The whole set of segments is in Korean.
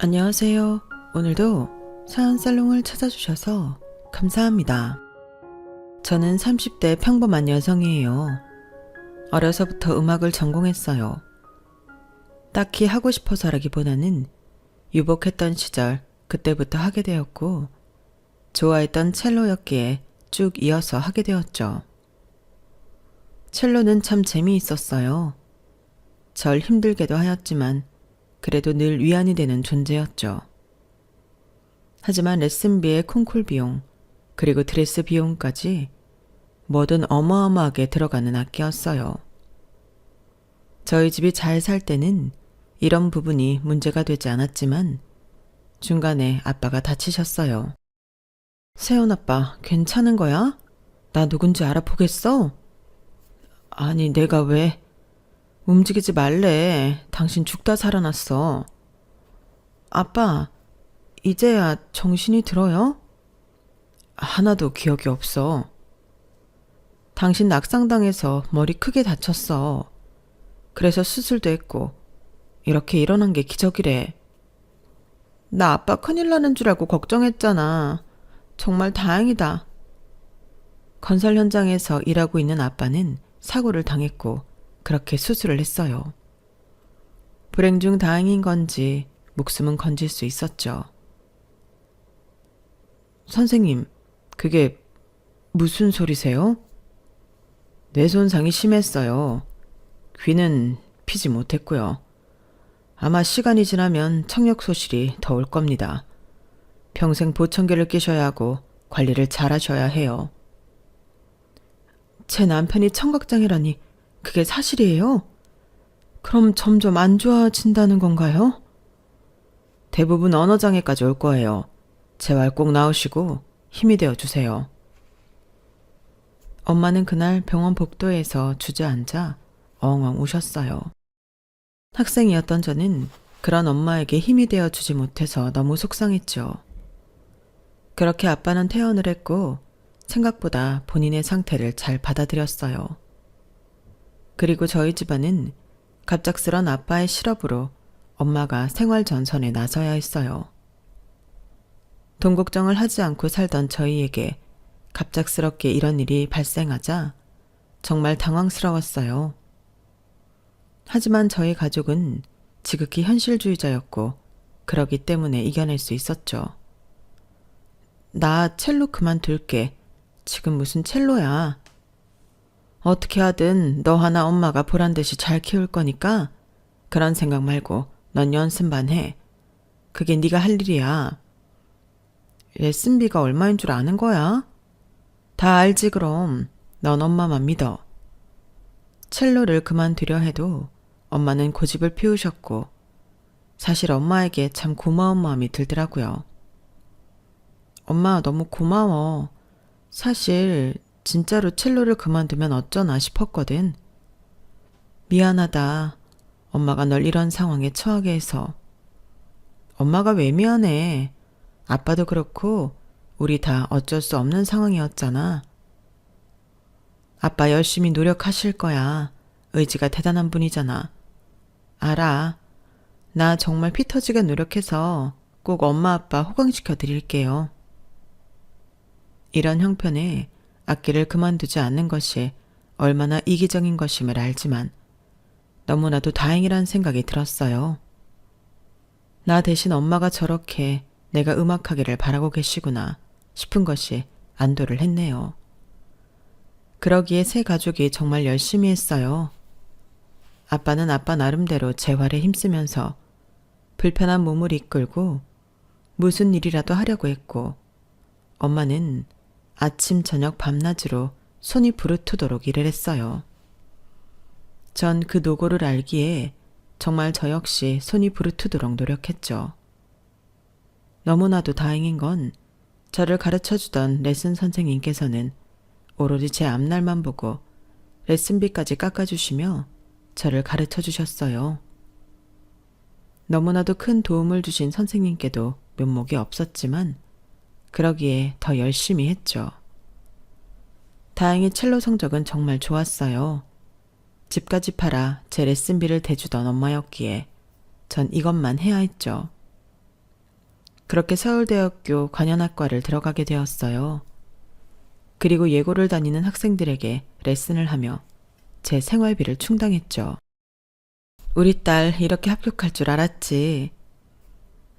안녕하세요. 오늘도 사연살롱을 찾아주셔서 감사합니다. 저는 30대 평범한 여성이에요. 어려서부터 음악을 전공했어요. 딱히 하고 싶어서라기보다는 유복했던 시절 그때부터 하게 되었고 좋아했던 첼로였기에 쭉 이어서 하게 되었죠. 첼로는 참 재미있었어요. 절 힘들게도 하였지만 그래도 늘 위안이 되는 존재였죠. 하지만 레슨비의 콩쿨 비용, 그리고 드레스 비용까지 뭐든 어마어마하게 들어가는 악기였어요. 저희 집이 잘 살 때는 이런 부분이 문제가 되지 않았지만 중간에 아빠가 다치셨어요. 세연 아빠, 괜찮은 거야? 나 누군지 알아보겠어? 아니, 내가 왜? 움직이지 말래. 당신 죽다 살아났어. 아빠, 이제야 정신이 들어요? 하나도 기억이 없어. 당신 낙상당해서 머리 크게 다쳤어. 그래서 수술도 했고 이렇게 일어난 게 기적이래. 나 아빠 큰일 나는 줄 알고 걱정했잖아. 정말 다행이다. 건설 현장에서 일하고 있는 아빠는 사고를 당했고 그렇게 수술을 했어요. 불행 중 다행인 건지 목숨은 건질 수 있었죠. 선생님, 그게 무슨 소리세요? 뇌 손상이 심했어요. 귀는 피지 못했고요. 아마 시간이 지나면 청력소실이 더 올 겁니다. 평생 보청기를 끼셔야 하고 관리를 잘 하셔야 해요. 제 남편이 청각장애라니 그게 사실이에요? 그럼 점점 안 좋아진다는 건가요? 대부분 언어장애까지 올 거예요. 재활 꼭 나으시고 힘이 되어 주세요. 엄마는 그날 병원 복도에서 주저앉아 엉엉 우셨어요. 학생이었던 저는 그런 엄마에게 힘이 되어 주지 못해서 너무 속상했죠. 그렇게 아빠는 퇴원을 했고 생각보다 본인의 상태를 잘 받아들였어요. 그리고 저희 집안은 갑작스런 아빠의 실업으로 엄마가 생활 전선에 나서야 했어요. 돈 걱정을 하지 않고 살던 저희에게 갑작스럽게 이런 일이 발생하자 정말 당황스러웠어요. 하지만 저희 가족은 지극히 현실주의자였고 그러기 때문에 이겨낼 수 있었죠. 나 첼로 그만둘게. 지금 무슨 첼로야. 어떻게 하든 너 하나 엄마가 보란듯이 잘 키울 거니까 그런 생각 말고 넌 연습만 해. 그게 네가 할 일이야. 레슨비가 얼마인 줄 아는 거야? 다 알지 그럼. 넌 엄마만 믿어. 첼로를 그만두려 해도 엄마는 고집을 피우셨고 사실 엄마에게 참 고마운 마음이 들더라고요. 엄마 너무 고마워. 사실 진짜로 첼로를 그만두면 어쩌나 싶었거든. 미안하다. 엄마가 널 이런 상황에 처하게 해서. 엄마가 왜 미안해. 아빠도 그렇고 우리 다 어쩔 수 없는 상황이었잖아. 아빠 열심히 노력하실 거야. 의지가 대단한 분이잖아. 알아. 나 정말 피 터지게 노력해서 꼭 엄마 아빠 호강시켜 드릴게요. 이런 형편에 악기를 그만두지 않는 것이 얼마나 이기적인 것임을 알지만 너무나도 다행이란 생각이 들었어요. 나 대신 엄마가 저렇게 내가 음악하기를 바라고 계시구나 싶은 것이 안도를 했네요. 그러기에 새 가족이 정말 열심히 했어요. 아빠는 아빠 나름대로 재활에 힘쓰면서 불편한 몸을 이끌고 무슨 일이라도 하려고 했고 엄마는 아침 저녁 밤낮으로 손이 부르트도록 일을 했어요. 전 그 노고를 알기에 정말 저 역시 손이 부르트도록 노력했죠. 너무나도 다행인 건 저를 가르쳐주던 레슨 선생님께서는 오로지 제 앞날만 보고 레슨비까지 깎아주시며 저를 가르쳐주셨어요. 너무나도 큰 도움을 주신 선생님께도 면목이 없었지만 그러기에 더 열심히 했죠. 다행히 첼로 성적은 정말 좋았어요. 집까지 팔아 제 레슨비를 대주던 엄마였기에 전 이것만 해야 했죠. 그렇게 서울대학교 관현악과를 들어가게 되었어요. 그리고 예고를 다니는 학생들에게 레슨을 하며 제 생활비를 충당했죠. 우리 딸 이렇게 합격할 줄 알았지.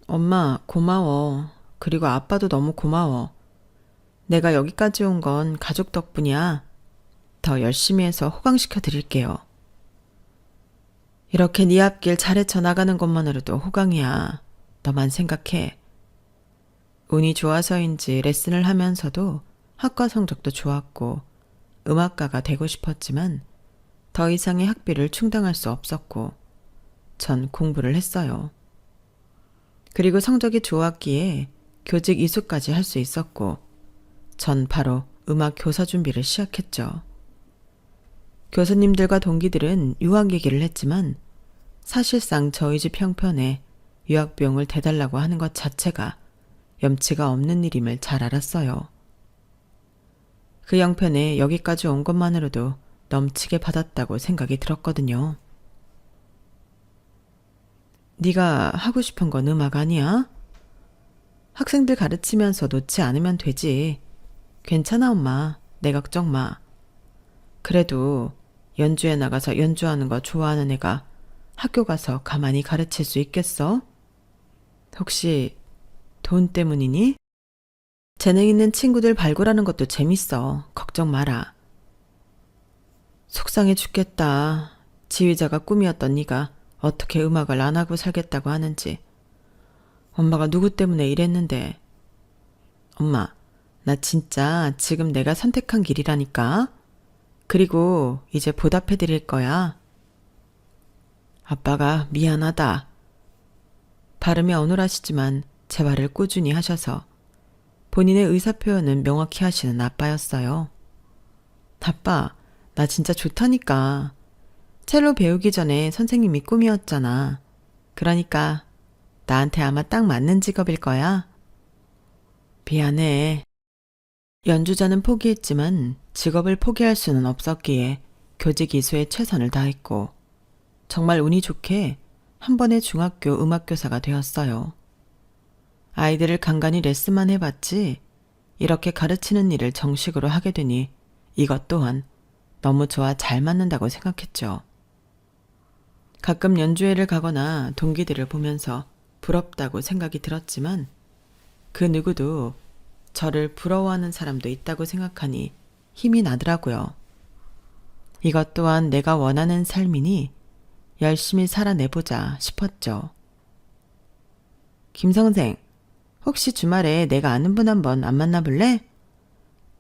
엄마, 고마워. 그리고 아빠도 너무 고마워. 내가 여기까지 온 건 가족 덕분이야. 더 열심히 해서 호강시켜 드릴게요. 이렇게 네 앞길 잘 헤쳐나가는 것만으로도 호강이야. 너만 생각해. 운이 좋아서인지 레슨을 하면서도 학과 성적도 좋았고 음악가가 되고 싶었지만 더 이상의 학비를 충당할 수 없었고 전 공부를 했어요. 그리고 성적이 좋았기에 교직 이수까지 할 수 있었고 전 바로 음악 교사 준비를 시작했죠. 교수님들과 동기들은 유학 얘기를 했지만 사실상 저희 집 형편에 유학 비용을 대달라고 하는 것 자체가 염치가 없는 일임을 잘 알았어요. 그 형편에 여기까지 온 것만으로도 넘치게 받았다고 생각이 들었거든요. 네가 하고 싶은 건 음악 아니야? 학생들 가르치면서 놓지 않으면 되지. 괜찮아 엄마. 내 걱정 마. 그래도 연주회 나가서 연주하는 거 좋아하는 애가 학교 가서 가만히 가르칠 수 있겠어? 혹시 돈 때문이니? 재능 있는 친구들 발굴하는 것도 재밌어. 걱정 마라. 속상해 죽겠다. 지휘자가 꿈이었던 네가 어떻게 음악을 안 하고 살겠다고 하는지. 엄마가 누구 때문에 이랬는데. 엄마, 나 진짜 지금 내가 선택한 길이라니까. 그리고 이제 보답해 드릴 거야. 아빠가 미안하다. 발음이 어눌하시지만 제 말을 꾸준히 하셔서 본인의 의사표현은 명확히 하시는 아빠였어요. 아빠, 나 진짜 좋다니까. 첼로 배우기 전에 선생님이 꿈이었잖아. 그러니까 나한테 아마 딱 맞는 직업일 거야. 미안해. 연주자는 포기했지만 직업을 포기할 수는 없었기에 교직 이수에 최선을 다했고 정말 운이 좋게 한 번에 중학교 음악교사가 되었어요. 아이들을 간간히 레슨만 해봤지 이렇게 가르치는 일을 정식으로 하게 되니 이것 또한 너무 좋아 잘 맞는다고 생각했죠. 가끔 연주회를 가거나 동기들을 보면서 부럽다고 생각이 들었지만 그 누구도 저를 부러워하는 사람도 있다고 생각하니 힘이 나더라고요. 이것 또한 내가 원하는 삶이니 열심히 살아내보자 싶었죠. 김 선생, 혹시 주말에 내가 아는 분 한번 안 만나볼래?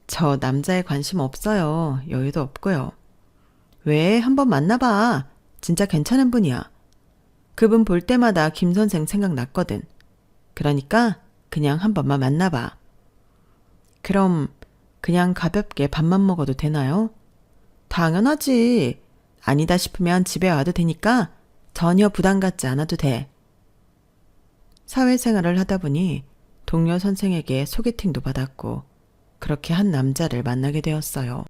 저 남자에 관심 없어요. 여유도 없고요. 왜? 한번 만나봐. 진짜 괜찮은 분이야. 그분 볼 때마다 김 선생 생각났거든. 그러니까 그냥 한 번만 만나봐. 그럼 그냥 가볍게 밥만 먹어도 되나요? 당연하지. 아니다 싶으면 집에 와도 되니까 전혀 부담 갖지 않아도 돼. 사회생활을 하다 보니 동료 선생에게 소개팅도 받았고 그렇게 한 남자를 만나게 되었어요.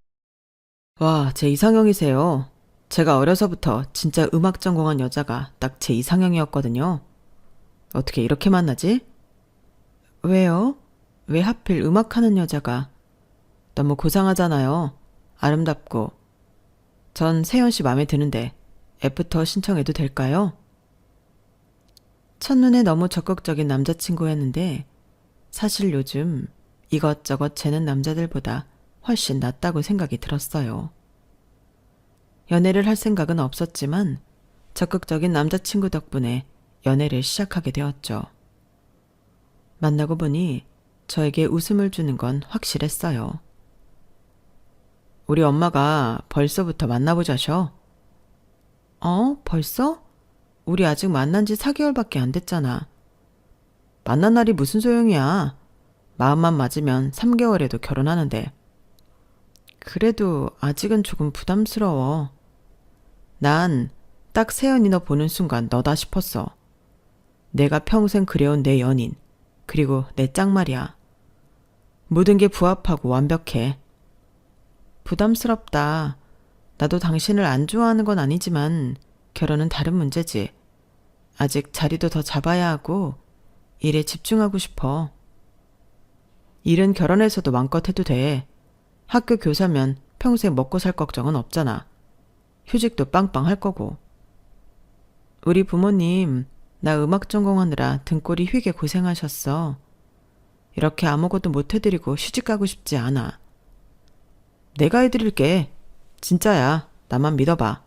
와, 제 이상형이세요. 제가 어려서부터 진짜 음악 전공한 여자가 딱 제 이상형이었거든요. 어떻게 이렇게 만나지? 왜요? 왜 하필 음악하는 여자가? 너무 고상하잖아요. 아름답고. 전 세연 씨 마음에 드는데 애프터 신청해도 될까요? 첫눈에 너무 적극적인 남자친구였는데 사실 요즘 이것저것 재는 남자들보다 훨씬 낫다고 생각이 들었어요. 연애를 할 생각은 없었지만 적극적인 남자친구 덕분에 연애를 시작하게 되었죠. 만나고 보니 저에게 웃음을 주는 건 확실했어요. 우리 엄마가 벌써부터 만나보자셔. 벌써? 우리 아직 만난 지 4개월밖에 안 됐잖아. 만난 날이 무슨 소용이야. 마음만 맞으면 3개월에도 결혼하는데. 그래도 아직은 조금 부담스러워. 난 딱 세연이 너 보는 순간 너다 싶었어. 내가 평생 그려온 내 연인, 그리고 내 짝말이야. 모든 게 부합하고 완벽해. 부담스럽다. 나도 당신을 안 좋아하는 건 아니지만 결혼은 다른 문제지. 아직 자리도 더 잡아야 하고 일에 집중하고 싶어. 일은 결혼해서도 마음껏 해도 돼. 학교 교사면 평생 먹고 살 걱정은 없잖아. 휴직도 빵빵 할 거고. 우리 부모님, 나 음악 전공하느라 등골이 휘게 고생하셨어. 이렇게 아무것도 못 해드리고 시집 가고 싶지 않아. 내가 해드릴게. 진짜야. 나만 믿어봐.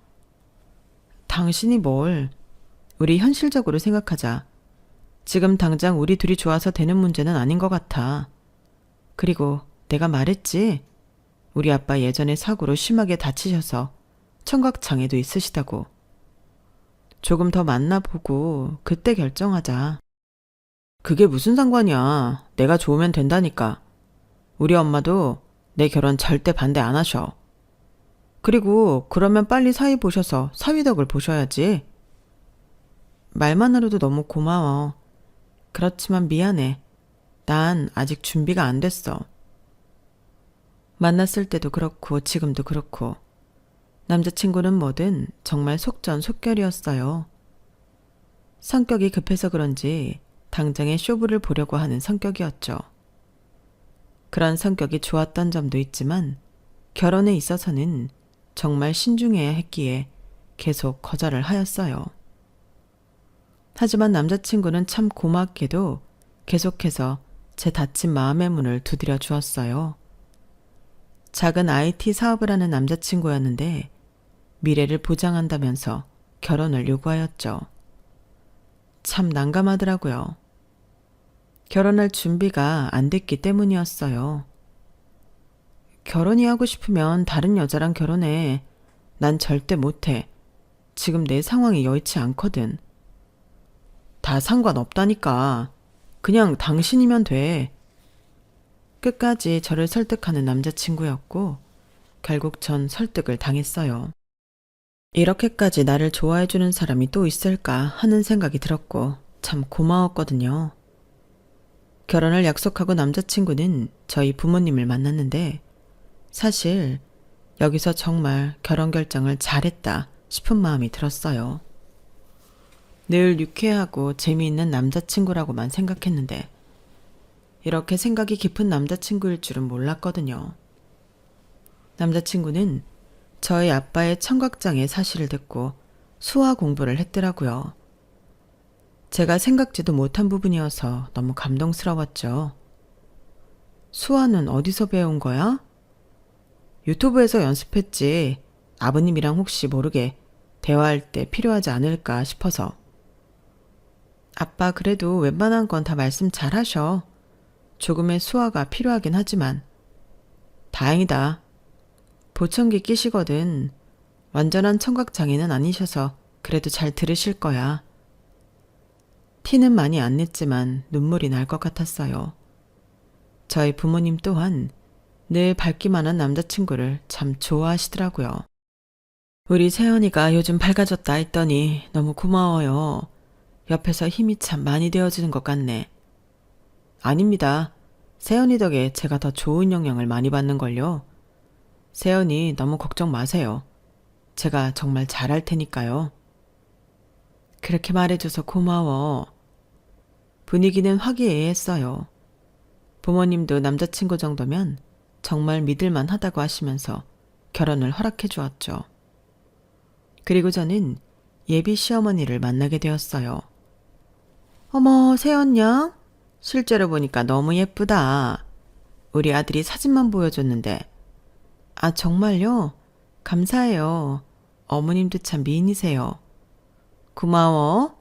당신이 뭘. 우리 현실적으로 생각하자. 지금 당장 우리 둘이 좋아서 되는 문제는 아닌 것 같아. 그리고 내가 말했지. 우리 아빠 예전에 사고로 심하게 다치셔서 청각장애도 있으시다고. 조금 더 만나보고 그때 결정하자. 그게 무슨 상관이야. 내가 좋으면 된다니까. 우리 엄마도 내 결혼 절대 반대 안 하셔. 그리고 그러면 빨리 사위 보셔서 사위 덕을 보셔야지. 말만으로도 너무 고마워. 그렇지만 미안해. 난 아직 준비가 안 됐어. 만났을 때도 그렇고 지금도 그렇고 남자친구는 뭐든 정말 속전속결이었어요. 성격이 급해서 그런지 당장에 쇼부를 보려고 하는 성격이었죠. 그런 성격이 좋았던 점도 있지만 결혼에 있어서는 정말 신중해야 했기에 계속 거절을 하였어요. 하지만 남자친구는 참 고맙게도 계속해서 제 닫힌 마음의 문을 두드려 주었어요. 작은 IT 사업을 하는 남자친구였는데 미래를 보장한다면서 결혼을 요구하였죠. 참 난감하더라고요. 결혼할 준비가 안 됐기 때문이었어요. 결혼이 하고 싶으면 다른 여자랑 결혼해. 난 절대 못해. 지금 내 상황이 여의치 않거든. 다 상관없다니까. 그냥 당신이면 돼. 끝까지 저를 설득하는 남자친구였고 결국 전 설득을 당했어요. 이렇게까지 나를 좋아해주는 사람이 또 있을까 하는 생각이 들었고 참 고마웠거든요. 결혼을 약속하고 남자친구는 저희 부모님을 만났는데 사실 여기서 정말 결혼 결정을 잘했다 싶은 마음이 들었어요. 늘 유쾌하고 재미있는 남자친구라고만 생각했는데 이렇게 생각이 깊은 남자친구일 줄은 몰랐거든요. 남자친구는 저희 아빠의 청각장애 사실을 듣고 수화 공부를 했더라고요. 제가 생각지도 못한 부분이어서 너무 감동스러웠죠. 수화는 어디서 배운 거야? 유튜브에서 연습했지. 아버님이랑 혹시 모르게 대화할 때 필요하지 않을까 싶어서. 아빠 그래도 웬만한 건 다 말씀 잘하셔. 조금의 수화가 필요하긴 하지만. 다행이다. 보청기 끼시거든. 완전한 청각장애는 아니셔서 그래도 잘 들으실 거야. 티는 많이 안 냈지만 눈물이 날 것 같았어요. 저희 부모님 또한 늘 밝기만 한 남자친구를 참 좋아하시더라고요. 우리 세연이가 요즘 밝아졌다 했더니 너무 고마워요. 옆에서 힘이 참 많이 되어지는 것 같네. 아닙니다. 세연이 덕에 제가 더 좋은 영향을 많이 받는걸요. 세연이 너무 걱정 마세요. 제가 정말 잘할 테니까요. 그렇게 말해줘서 고마워. 분위기는 화기애애했어요. 부모님도 남자친구 정도면 정말 믿을만 하다고 하시면서 결혼을 허락해 주었죠. 그리고 저는 예비 시어머니를 만나게 되었어요. 어머, 세연 양? 실제로 보니까 너무 예쁘다. 우리 아들이 사진만 보여줬는데. 아, 정말요? 감사해요. 어머님도 참 미인이세요. 고마워.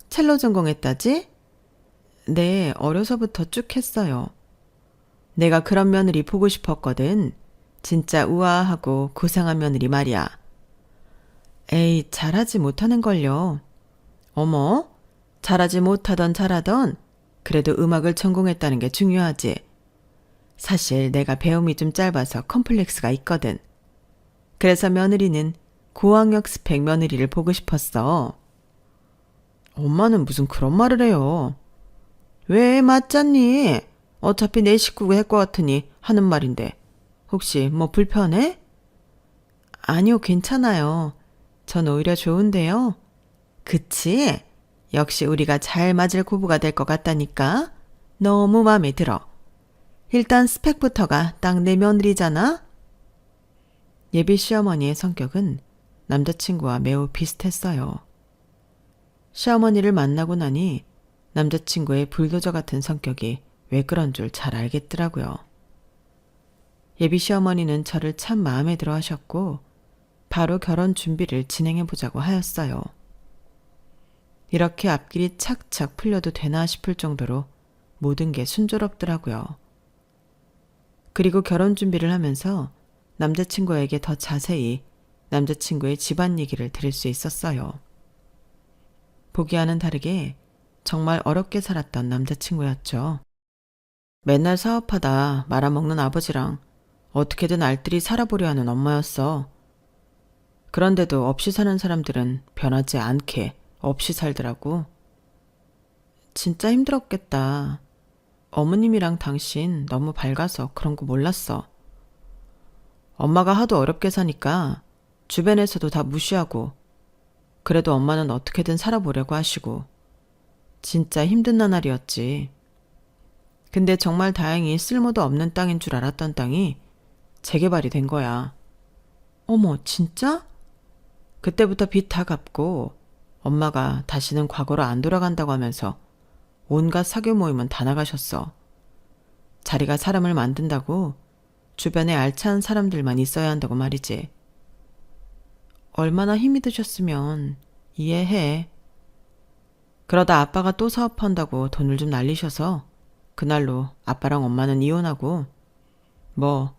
첼로 전공했다지? 네, 어려서부터 쭉 했어요. 내가 그런 며느리 보고 싶었거든. 진짜 우아하고 고상한 며느리 말이야. 에이, 잘하지 못하는걸요. 어머, 잘하지 못하던 잘하던 그래도 음악을 전공했다는 게 중요하지. 사실 내가 배움이 좀 짧아서 컴플렉스가 있거든. 그래서 며느리는 고학력 스펙 며느리를 보고 싶었어. 엄마는 무슨 그런 말을 해요. 왜 맞잖니? 어차피 내 식구가 할 것 같으니 하는 말인데 혹시 뭐 불편해? 아니요, 괜찮아요. 전 오히려 좋은데요. 그치? 역시 우리가 잘 맞을 고부가 될 것 같다니까. 너무 마음에 들어. 일단 스펙부터가 딱 내 며느리잖아. 예비 시어머니의 성격은 남자친구와 매우 비슷했어요. 시어머니를 만나고 나니 남자친구의 불도저 같은 성격이 왜 그런 줄 잘 알겠더라고요. 예비 시어머니는 저를 참 마음에 들어 하셨고 바로 결혼 준비를 진행해 보자고 하였어요. 이렇게 앞길이 착착 풀려도 되나 싶을 정도로 모든 게 순조롭더라고요. 그리고 결혼 준비를 하면서 남자친구에게 더 자세히 남자친구의 집안 얘기를 들을 수 있었어요. 보기와는 다르게 정말 어렵게 살았던 남자친구였죠. 맨날 사업하다 말아먹는 아버지랑 어떻게든 알뜰히 살아보려 하는 엄마였어. 그런데도 없이 사는 사람들은 변하지 않게 없이 살더라고. 진짜 힘들었겠다. 어머님이랑 당신 너무 밝아서 그런 거 몰랐어. 엄마가 하도 어렵게 사니까 주변에서도 다 무시하고 그래도 엄마는 어떻게든 살아보려고 하시고 진짜 힘든 나날이었지. 근데 정말 다행히 쓸모도 없는 땅인 줄 알았던 땅이 재개발이 된 거야. 어머, 진짜? 그때부터 빚 다 갚고 엄마가 다시는 과거로 안 돌아간다고 하면서 온갖 사교 모임은 다 나가셨어. 자리가 사람을 만든다고 주변에 알찬 사람들만 있어야 한다고 말이지. 얼마나 힘이 드셨으면 이해해. 그러다 아빠가 또 사업한다고 돈을 좀 날리셔서 그날로 아빠랑 엄마는 이혼하고 뭐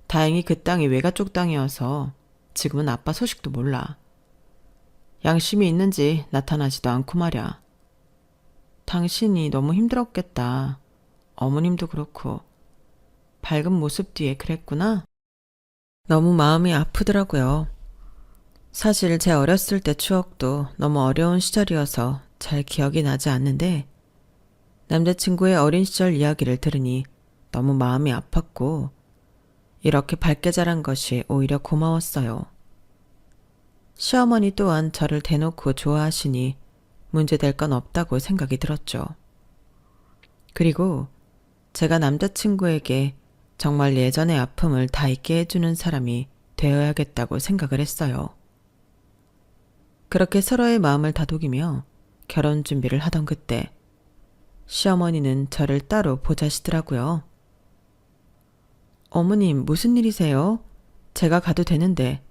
다행히 그 땅이 외가 쪽 땅이어서 지금은 아빠 소식도 몰라. 양심이 있는지 나타나지도 않고 말야. 당신이 너무 힘들었겠다. 어머님도 그렇고 밝은 모습 뒤에 그랬구나. 너무 마음이 아프더라고요. 사실 제 어렸을 때 추억도 너무 어려운 시절이어서 잘 기억이 나지 않는데 남자친구의 어린 시절 이야기를 들으니 너무 마음이 아팠고 이렇게 밝게 자란 것이 오히려 고마웠어요. 시어머니 또한 저를 대놓고 좋아하시니 문제될 건 없다고 생각이 들었죠. 그리고 제가 남자친구에게 정말 예전의 아픔을 다 잊게 해주는 사람이 되어야겠다고 생각을 했어요. 그렇게 서로의 마음을 다독이며 결혼 준비를 하던 그때 시어머니는 저를 따로 보자시더라고요. 어머님, 무슨 일이세요? 제가 가도 되는데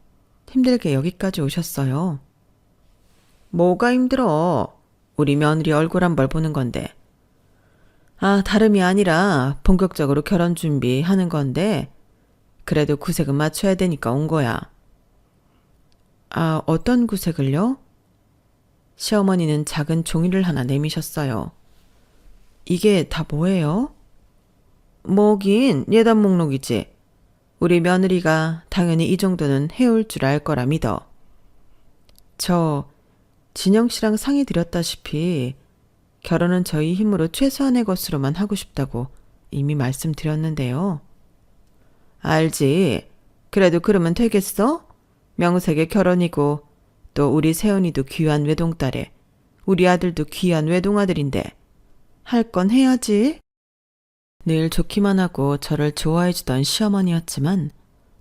힘들게 여기까지 오셨어요. 뭐가 힘들어? 우리 며느리 얼굴 한 벌 보는 건데. 아, 다름이 아니라 본격적으로 결혼 준비하는 건데 그래도 구색은 맞춰야 되니까 온 거야. 아, 어떤 구색을요? 시어머니는 작은 종이를 하나 내미셨어요. 이게 다 뭐예요? 뭐긴 예단 목록이지. 우리 며느리가 당연히 이 정도는 해올 줄 알 거라 믿어. 저 진영 씨랑 상의 드렸다시피 결혼은 저희 힘으로 최소한의 것으로만 하고 싶다고 이미 말씀드렸는데요. 알지. 그래도 그러면 되겠어? 명색의 결혼이고 또 우리 세연이도 귀한 외동딸에 우리 아들도 귀한 외동아들인데 할 건 해야지. 늘 좋기만 하고 저를 좋아해 주던 시어머니였지만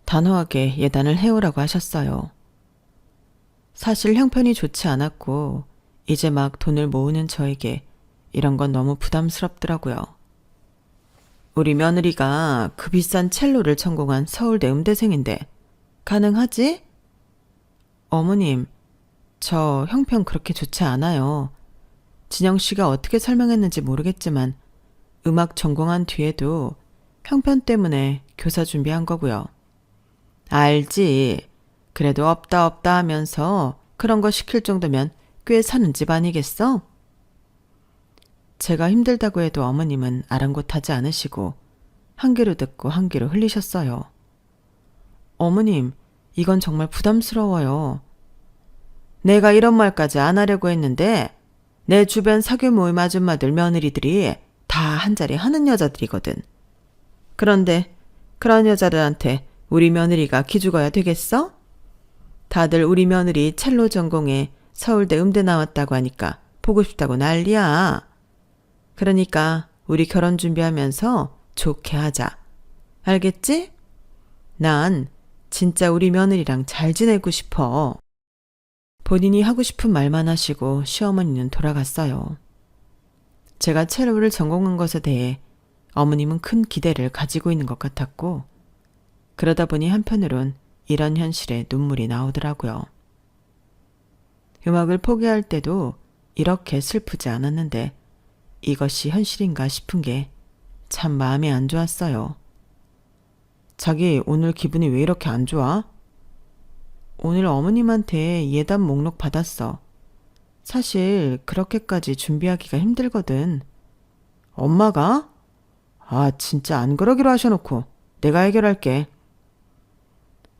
단호하게 예단을 해오라고 하셨어요. 사실 형편이 좋지 않았고 이제 막 돈을 모으는 저에게 이런 건 너무 부담스럽더라고요. 우리 며느리가 그 비싼 첼로를 전공한 서울대 음대생인데 가능하지? 어머님, 저 형편 그렇게 좋지 않아요. 진영 씨가 어떻게 설명했는지 모르겠지만 음악 전공한 뒤에도 형편 때문에 교사 준비한 거고요. 알지. 그래도 없다 하면서 그런 거 시킬 정도면 꽤 사는 집 아니겠어? 제가 힘들다고 해도 어머님은 아랑곳하지 않으시고 한 귀로 듣고 한 귀로 흘리셨어요. 어머님, 이건 정말 부담스러워요. 내가 이런 말까지 안 하려고 했는데 내 주변 사교 모임 아줌마들 며느리들이 다 한 자리 하는 여자들이거든. 그런데 그런 여자들한테 우리 며느리가 기죽어야 되겠어? 다들 우리 며느리 첼로 전공에 서울대 음대 나왔다고 하니까 보고 싶다고 난리야. 그러니까 우리 결혼 준비하면서 좋게 하자. 알겠지? 난 진짜 우리 며느리랑 잘 지내고 싶어. 본인이 하고 싶은 말만 하시고 시어머니는 돌아갔어요. 제가 첼로를 전공한 것에 대해 어머님은 큰 기대를 가지고 있는 것 같았고, 그러다 보니 한편으론 이런 현실에 눈물이 나오더라고요. 음악을 포기할 때도 이렇게 슬프지 않았는데 이것이 현실인가 싶은 게 참 마음이 안 좋았어요. 자기 오늘 기분이 왜 이렇게 안 좋아? 오늘 어머님한테 예단 목록 받았어. 사실 그렇게까지 준비하기가 힘들거든. 엄마가? 아, 진짜 안 그러기로 하셔놓고 내가 해결할게.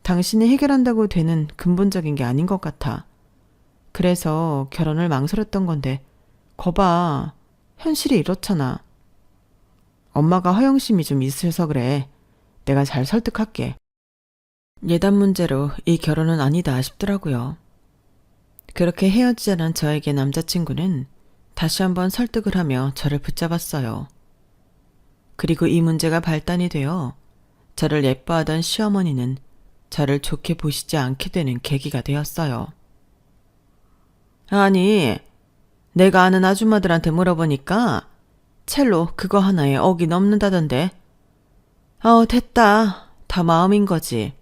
당신이 해결한다고 되는 근본적인 게 아닌 것 같아. 그래서 결혼을 망설였던 건데 거봐, 현실이 이렇잖아. 엄마가 허영심이 좀 있으셔서 그래. 내가 잘 설득할게. 예단 문제로 이 결혼은 아니다 싶더라고요. 그렇게 헤어지자는 저에게 남자친구는 다시 한번 설득을 하며 저를 붙잡았어요. 그리고 이 문제가 발단이 되어 저를 예뻐하던 시어머니는 저를 좋게 보시지 않게 되는 계기가 되었어요. 아니, 내가 아는 아줌마들한테 물어보니까 첼로 그거 하나에 억이 넘는다던데. 됐다. 다 마음인 거지.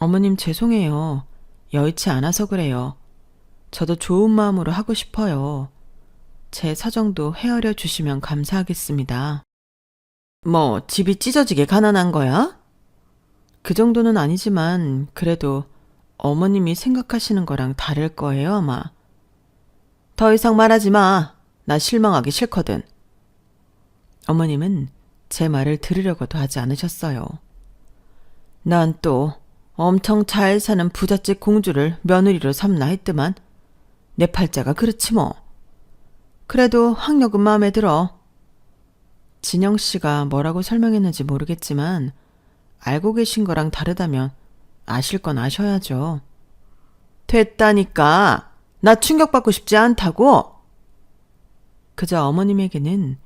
어머님 죄송해요. 여의치 않아서 그래요. 저도 좋은 마음으로 하고 싶어요. 제 사정도 헤아려 주시면 감사하겠습니다. 뭐 집이 찢어지게 가난한 거야? 그 정도는 아니지만 그래도 어머님이 생각하시는 거랑 다를 거예요, 아마. 더 이상 말하지 마. 나 실망하기 싫거든. 어머님은 제 말을 들으려고도 하지 않으셨어요. 난 또 엄청 잘 사는 부잣집 공주를 며느리로 삼나 했더만 내 팔자가 그렇지 뭐. 그래도 학력은 마음에 들어. 진영 씨가 뭐라고 설명했는지 모르겠지만 알고 계신 거랑 다르다면 아실 건 아셔야죠. 됐다니까. 나 충격받고 싶지 않다고. 그저 어머님에게는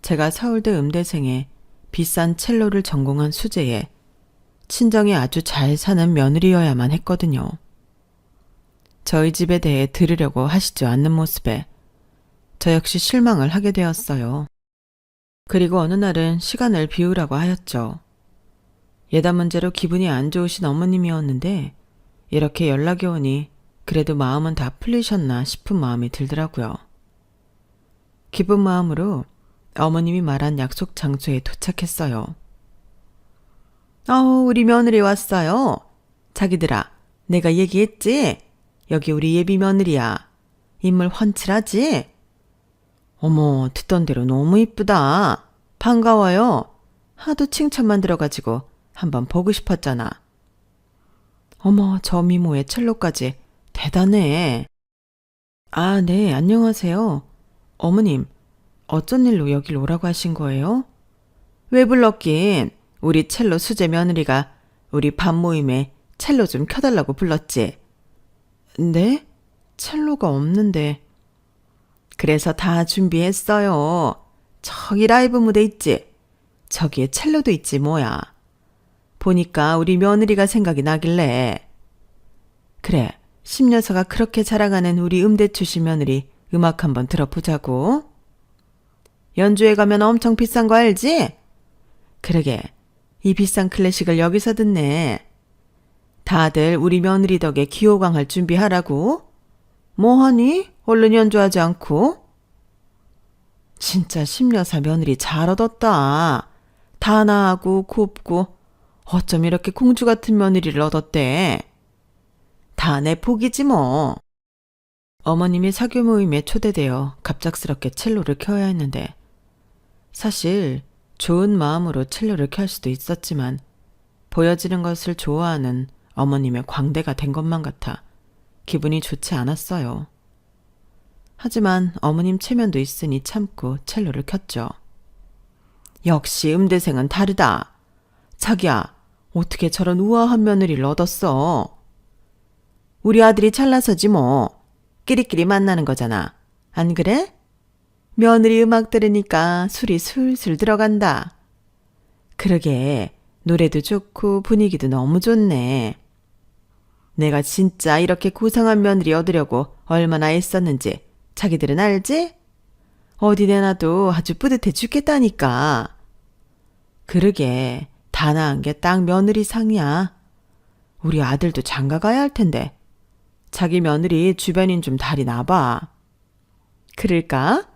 제가 서울대 음대생에 비싼 첼로를 전공한 수재에 친정이 아주 잘 사는 며느리여야만 했거든요. 저희 집에 대해 들으려고 하시지 않는 모습에 저 역시 실망을 하게 되었어요. 그리고 어느 날은 시간을 비우라고 하였죠. 예단 문제로 기분이 안 좋으신 어머님이었는데 이렇게 연락이 오니 그래도 마음은 다 풀리셨나 싶은 마음이 들더라고요. 기쁜 마음으로 어머님이 말한 약속 장소에 도착했어요. 우리 며느리 왔어요. 자기들아, 내가 얘기했지? 여기 우리 예비 며느리야. 인물 훤칠하지? 어머, 듣던 대로 너무 이쁘다. 반가워요. 하도 칭찬만 들어가지고 한번 보고 싶었잖아. 어머, 저 미모에 첼로까지 대단해. 아, 네, 안녕하세요. 어머님, 어쩐 일로 여길 오라고 하신 거예요? 왜 불렀긴? 우리 첼로 수제 며느리가 우리 밥 모임에 첼로 좀 켜달라고 불렀지. 네? 첼로가 없는데. 그래서 다 준비했어요. 저기 라이브 무대 있지? 저기에 첼로도 있지 뭐야. 보니까 우리 며느리가 생각이 나길래. 그래, 심여사가 그렇게 자랑하는 우리 음대 출신 며느리 음악 한번 들어보자고. 연주회 가면 엄청 비싼 거 알지? 그러게, 이 비싼 클래식을 여기서 듣네. 다들 우리 며느리 덕에 기호강할 준비하라고. 뭐하니? 얼른 연주하지 않고. 진짜 심여사 며느리 잘 얻었다. 다 나하고 곱고 어쩜 이렇게 공주 같은 며느리를 얻었대. 다 내 복이지 뭐. 어머님이 사교 모임에 초대되어 갑작스럽게 첼로를 켜야 했는데 사실 좋은 마음으로 첼로를 켤 수도 있었지만 보여지는 것을 좋아하는 어머님의 광대가 된 것만 같아 기분이 좋지 않았어요. 하지만 어머님 체면도 있으니 참고 첼로를 켰죠. 역시 음대생은 다르다. 자기야, 어떻게 저런 우아한 며느리를 얻었어? 우리 아들이 잘나서지 뭐. 끼리끼리 만나는 거잖아. 안 그래? 며느리 음악 들으니까 술이 술술 들어간다. 그러게, 노래도 좋고 분위기도 너무 좋네. 내가 진짜 이렇게 고상한 며느리 얻으려고 얼마나 애썼는지 자기들은 알지? 어디 내놔도 아주 뿌듯해 죽겠다니까. 그러게, 다 나은 게 딱 며느리 상이야. 우리 아들도 장가 가야 할 텐데 자기 며느리 주변인 좀 다리 나봐. 그럴까?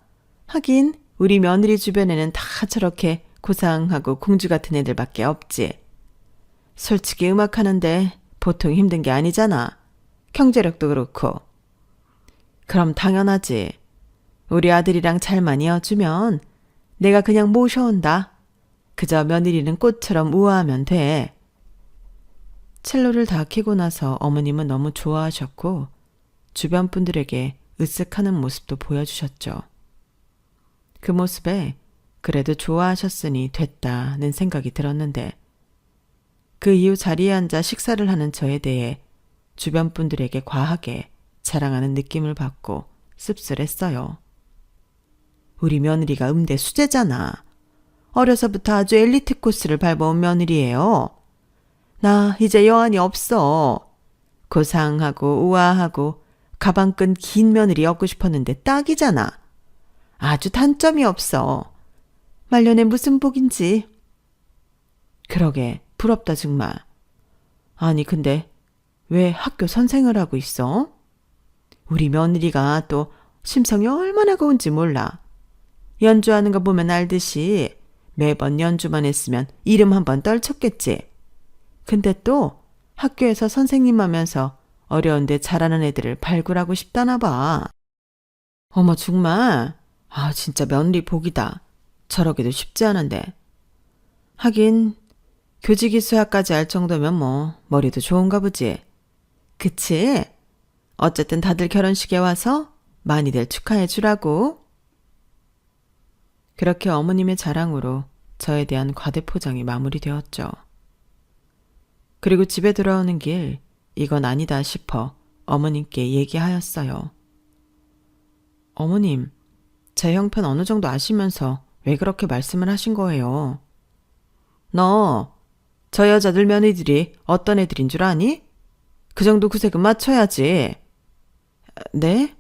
하긴 우리 며느리 주변에는 다 저렇게 고상하고 공주 같은 애들밖에 없지. 솔직히 음악하는데 보통 힘든 게 아니잖아. 경제력도 그렇고. 그럼 당연하지. 우리 아들이랑 잘만 이어주면 내가 그냥 모셔온다. 그저 며느리는 꽃처럼 우아하면 돼. 첼로를 다 켜고 나서 어머님은 너무 좋아하셨고 주변 분들에게 으쓱하는 모습도 보여주셨죠. 그 모습에 그래도 좋아하셨으니 됐다는 생각이 들었는데 그 이후 자리에 앉아 식사를 하는 저에 대해 주변 분들에게 과하게 자랑하는 느낌을 받고 씁쓸했어요. 우리 며느리가 음대 수재잖아. 어려서부터 아주 엘리트 코스를 밟아온 며느리예요. 나 이제 여한이 없어. 고상하고 우아하고 가방끈 긴 며느리 얻고 싶었는데 딱이잖아. 아주 단점이 없어. 말년에 무슨 복인지. 그러게 부럽다 정말. 아니 근데 왜 학교 선생을 하고 있어? 우리 며느리가 또 심성이 얼마나 고운지 몰라. 연주하는 거 보면 알듯이 매번 연주만 했으면 이름 한번 떨쳤겠지. 근데 또 학교에서 선생님 하면서 어려운데 잘하는 애들을 발굴하고 싶다나 봐. 어머 정말. 아 진짜 며느리 복이다. 저러기도 쉽지 않은데. 하긴 교직이 수학까지 할 정도면 뭐 머리도 좋은가 보지. 그치? 어쨌든 다들 결혼식에 와서 많이들 축하해 주라고. 그렇게 어머님의 자랑으로 저에 대한 과대포장이 마무리되었죠. 그리고 집에 돌아오는 길 이건 아니다 싶어 어머님께 얘기하였어요. 어머님, 제 형편 어느 정도 아시면서 왜 그렇게 말씀을 하신 거예요? 너 저 여자들 며느리들이 어떤 애들인 줄 아니? 그 정도 구색은 맞춰야지. 네?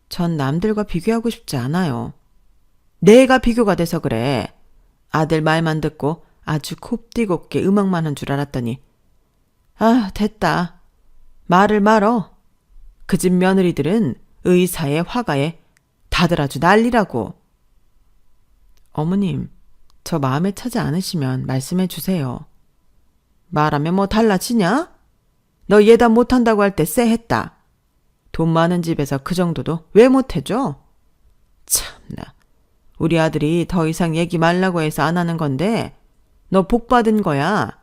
전 남들과 비교하고 싶지 않아요. 내가 비교가 돼서 그래. 아들 말만 듣고 아주 곱디곱게 음악만 한 줄 알았더니 아 됐다. 말을 말어. 그 집 며느리들은 의사에 화가에 다들 아주 난리라고. 어머님, 저 마음에 차지 않으시면 말씀해 주세요. 말하면 뭐 달라지냐? 너 예단 못한다고 할 때 쎄했다. 돈 많은 집에서 그 정도도 왜 못해줘? 참나. 우리 아들이 더 이상 얘기 말라고 해서 안 하는 건데 너 복 받은 거야.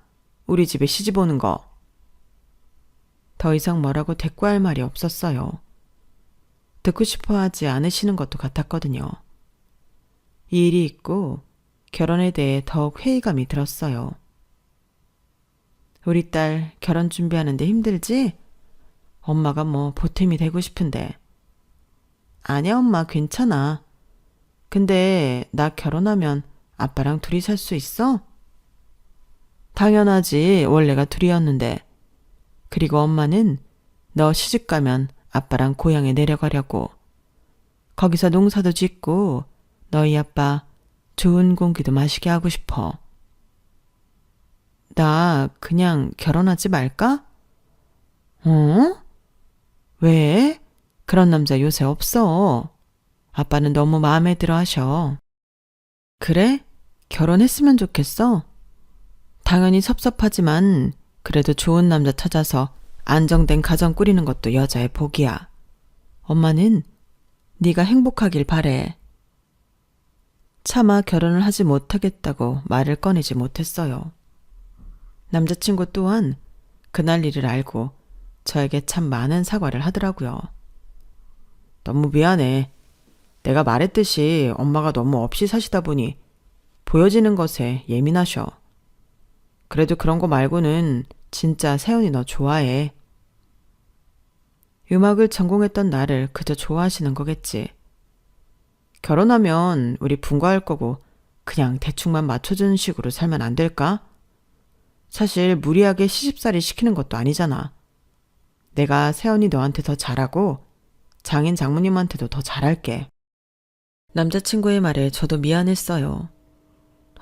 우리 집에 시집 오는 거. 더 이상 뭐라고 대꾸할 말이 없었어요. 듣고 싶어 하지 않으시는 것도 같았거든요. 이 일이 있고 결혼에 대해 더욱 회의감이 들었어요. 우리 딸 결혼 준비하는데 힘들지? 엄마가 뭐 보탬이 되고 싶은데. 아니야 엄마 괜찮아. 근데 나 결혼하면 아빠랑 둘이 살 수 있어? 당연하지. 원래가 둘이었는데. 그리고 엄마는 너 시집 가면 아빠랑 고향에 내려가려고. 거기서 농사도 짓고 너희 아빠 좋은 공기도 마시게 하고 싶어. 나 그냥 결혼하지 말까? 어? 왜? 그런 남자 요새 없어. 아빠는 너무 마음에 들어 하셔. 그래? 결혼했으면 좋겠어. 당연히 섭섭하지만 그래도 좋은 남자 찾아서 안정된 가정 꾸리는 것도 여자의 복이야. 엄마는 네가 행복하길 바래. 차마 결혼을 하지 못하겠다고 말을 꺼내지 못했어요. 남자친구 또한 그날 일을 알고 저에게 참 많은 사과를 하더라고요. 너무 미안해. 내가 말했듯이 엄마가 너무 없이 사시다 보니 보여지는 것에 예민하셔. 그래도 그런 거 말고는 진짜 세연이 너 좋아해. 음악을 전공했던 나를 그저 좋아하시는 거겠지. 결혼하면 우리 분가할 거고 그냥 대충만 맞춰주는 식으로 살면 안 될까? 사실 무리하게 시집살이 시키는 것도 아니잖아. 내가 새언니 너한테 더 잘하고 장인 장모님한테도 더 잘할게. 남자친구의 말에 저도 미안했어요.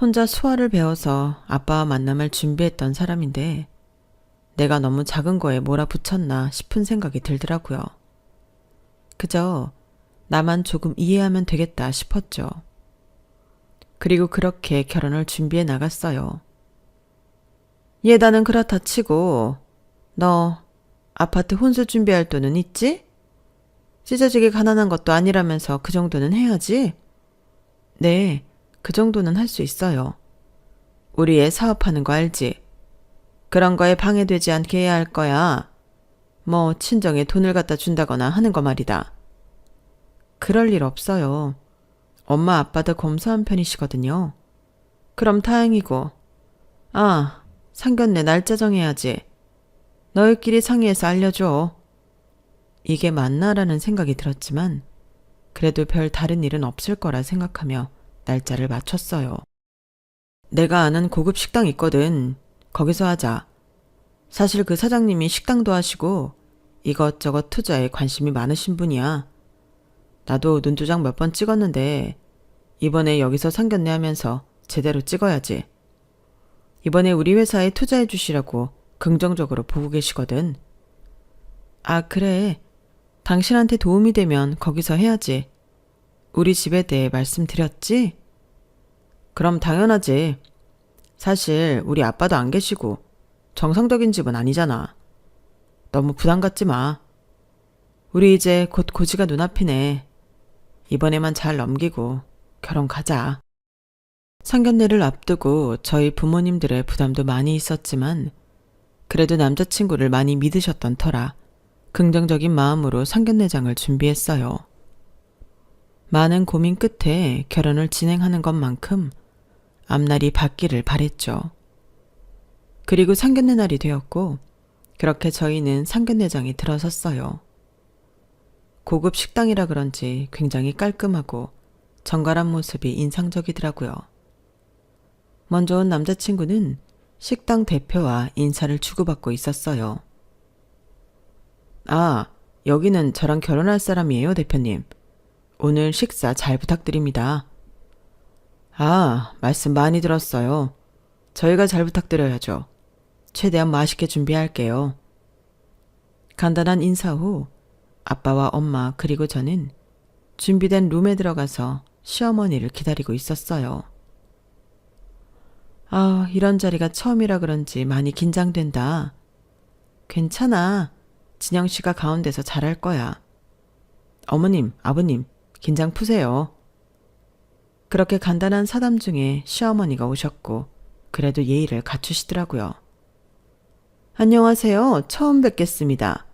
혼자 수화를 배워서 아빠와 만남을 준비했던 사람인데 내가 너무 작은 거에 몰아붙였나 싶은 생각이 들더라고요. 그저 나만 조금 이해하면 되겠다 싶었죠. 그리고 그렇게 결혼을 준비해 나갔어요. 예단은 그렇다 치고 너 아파트 혼수 준비할 돈은 있지? 찢어지게 가난한 것도 아니라면서 그 정도는 해야지. 네, 그 정도는 할 수 있어요. 우리 애 사업하는 거 알지? 그런 거에 방해되지 않게 해야 할 거야. 뭐 친정에 돈을 갖다 준다거나 하는 거 말이다. 그럴 일 없어요. 엄마 아빠도 검소한 편이시거든요. 그럼 다행이고. 아, 상견례 날짜 정해야지. 너희끼리 상의해서 알려줘. 이게 맞나라는 생각이 들었지만 그래도 별 다른 일은 없을 거라 생각하며 날짜를 맞췄어요. 내가 아는 고급 식당 있거든. 거기서 하자. 사실 그 사장님이 식당도 하시고 이것저것 투자에 관심이 많으신 분이야. 나도 눈도장 몇 번 찍었는데 이번에 여기서 상견례 하면서 제대로 찍어야지. 이번에 우리 회사에 투자해 주시라고 긍정적으로 보고 계시거든. 아, 그래. 당신한테 도움이 되면 거기서 해야지. 우리 집에 대해 말씀드렸지? 그럼 당연하지. 사실 우리 아빠도 안 계시고 정상적인 집은 아니잖아. 너무 부담 갖지 마. 우리 이제 곧 고지가 눈앞이네. 이번에만 잘 넘기고 결혼 가자. 상견례를 앞두고 저희 부모님들의 부담도 많이 있었지만 그래도 남자친구를 많이 믿으셨던 터라 긍정적인 마음으로 상견례장을 준비했어요. 많은 고민 끝에 결혼을 진행하는 것만큼 앞날이 밝기를 바랬죠. 그리고 상견례 날이 되었고 그렇게 저희는 상견례장에 들어섰어요. 고급 식당이라 그런지 굉장히 깔끔하고 정갈한 모습이 인상적이더라고요. 먼저 온 남자친구는 식당 대표와 인사를 주고받고 있었어요. 아, 여기는 저랑 결혼할 사람이에요, 대표님. 오늘 식사 잘 부탁드립니다. 아, 말씀 많이 들었어요. 저희가 잘 부탁드려야죠. 최대한 맛있게 준비할게요. 간단한 인사 후 아빠와 엄마 그리고 저는 준비된 룸에 들어가서 시어머니를 기다리고 있었어요. 아, 이런 자리가 처음이라 그런지 많이 긴장된다. 괜찮아. 진영 씨가 가운데서 잘할 거야. 어머님, 아버님, 긴장 푸세요. 그렇게 간단한 사담 중에 시어머니가 오셨고 그래도 예의를 갖추시더라고요. 안녕하세요. 처음 뵙겠습니다.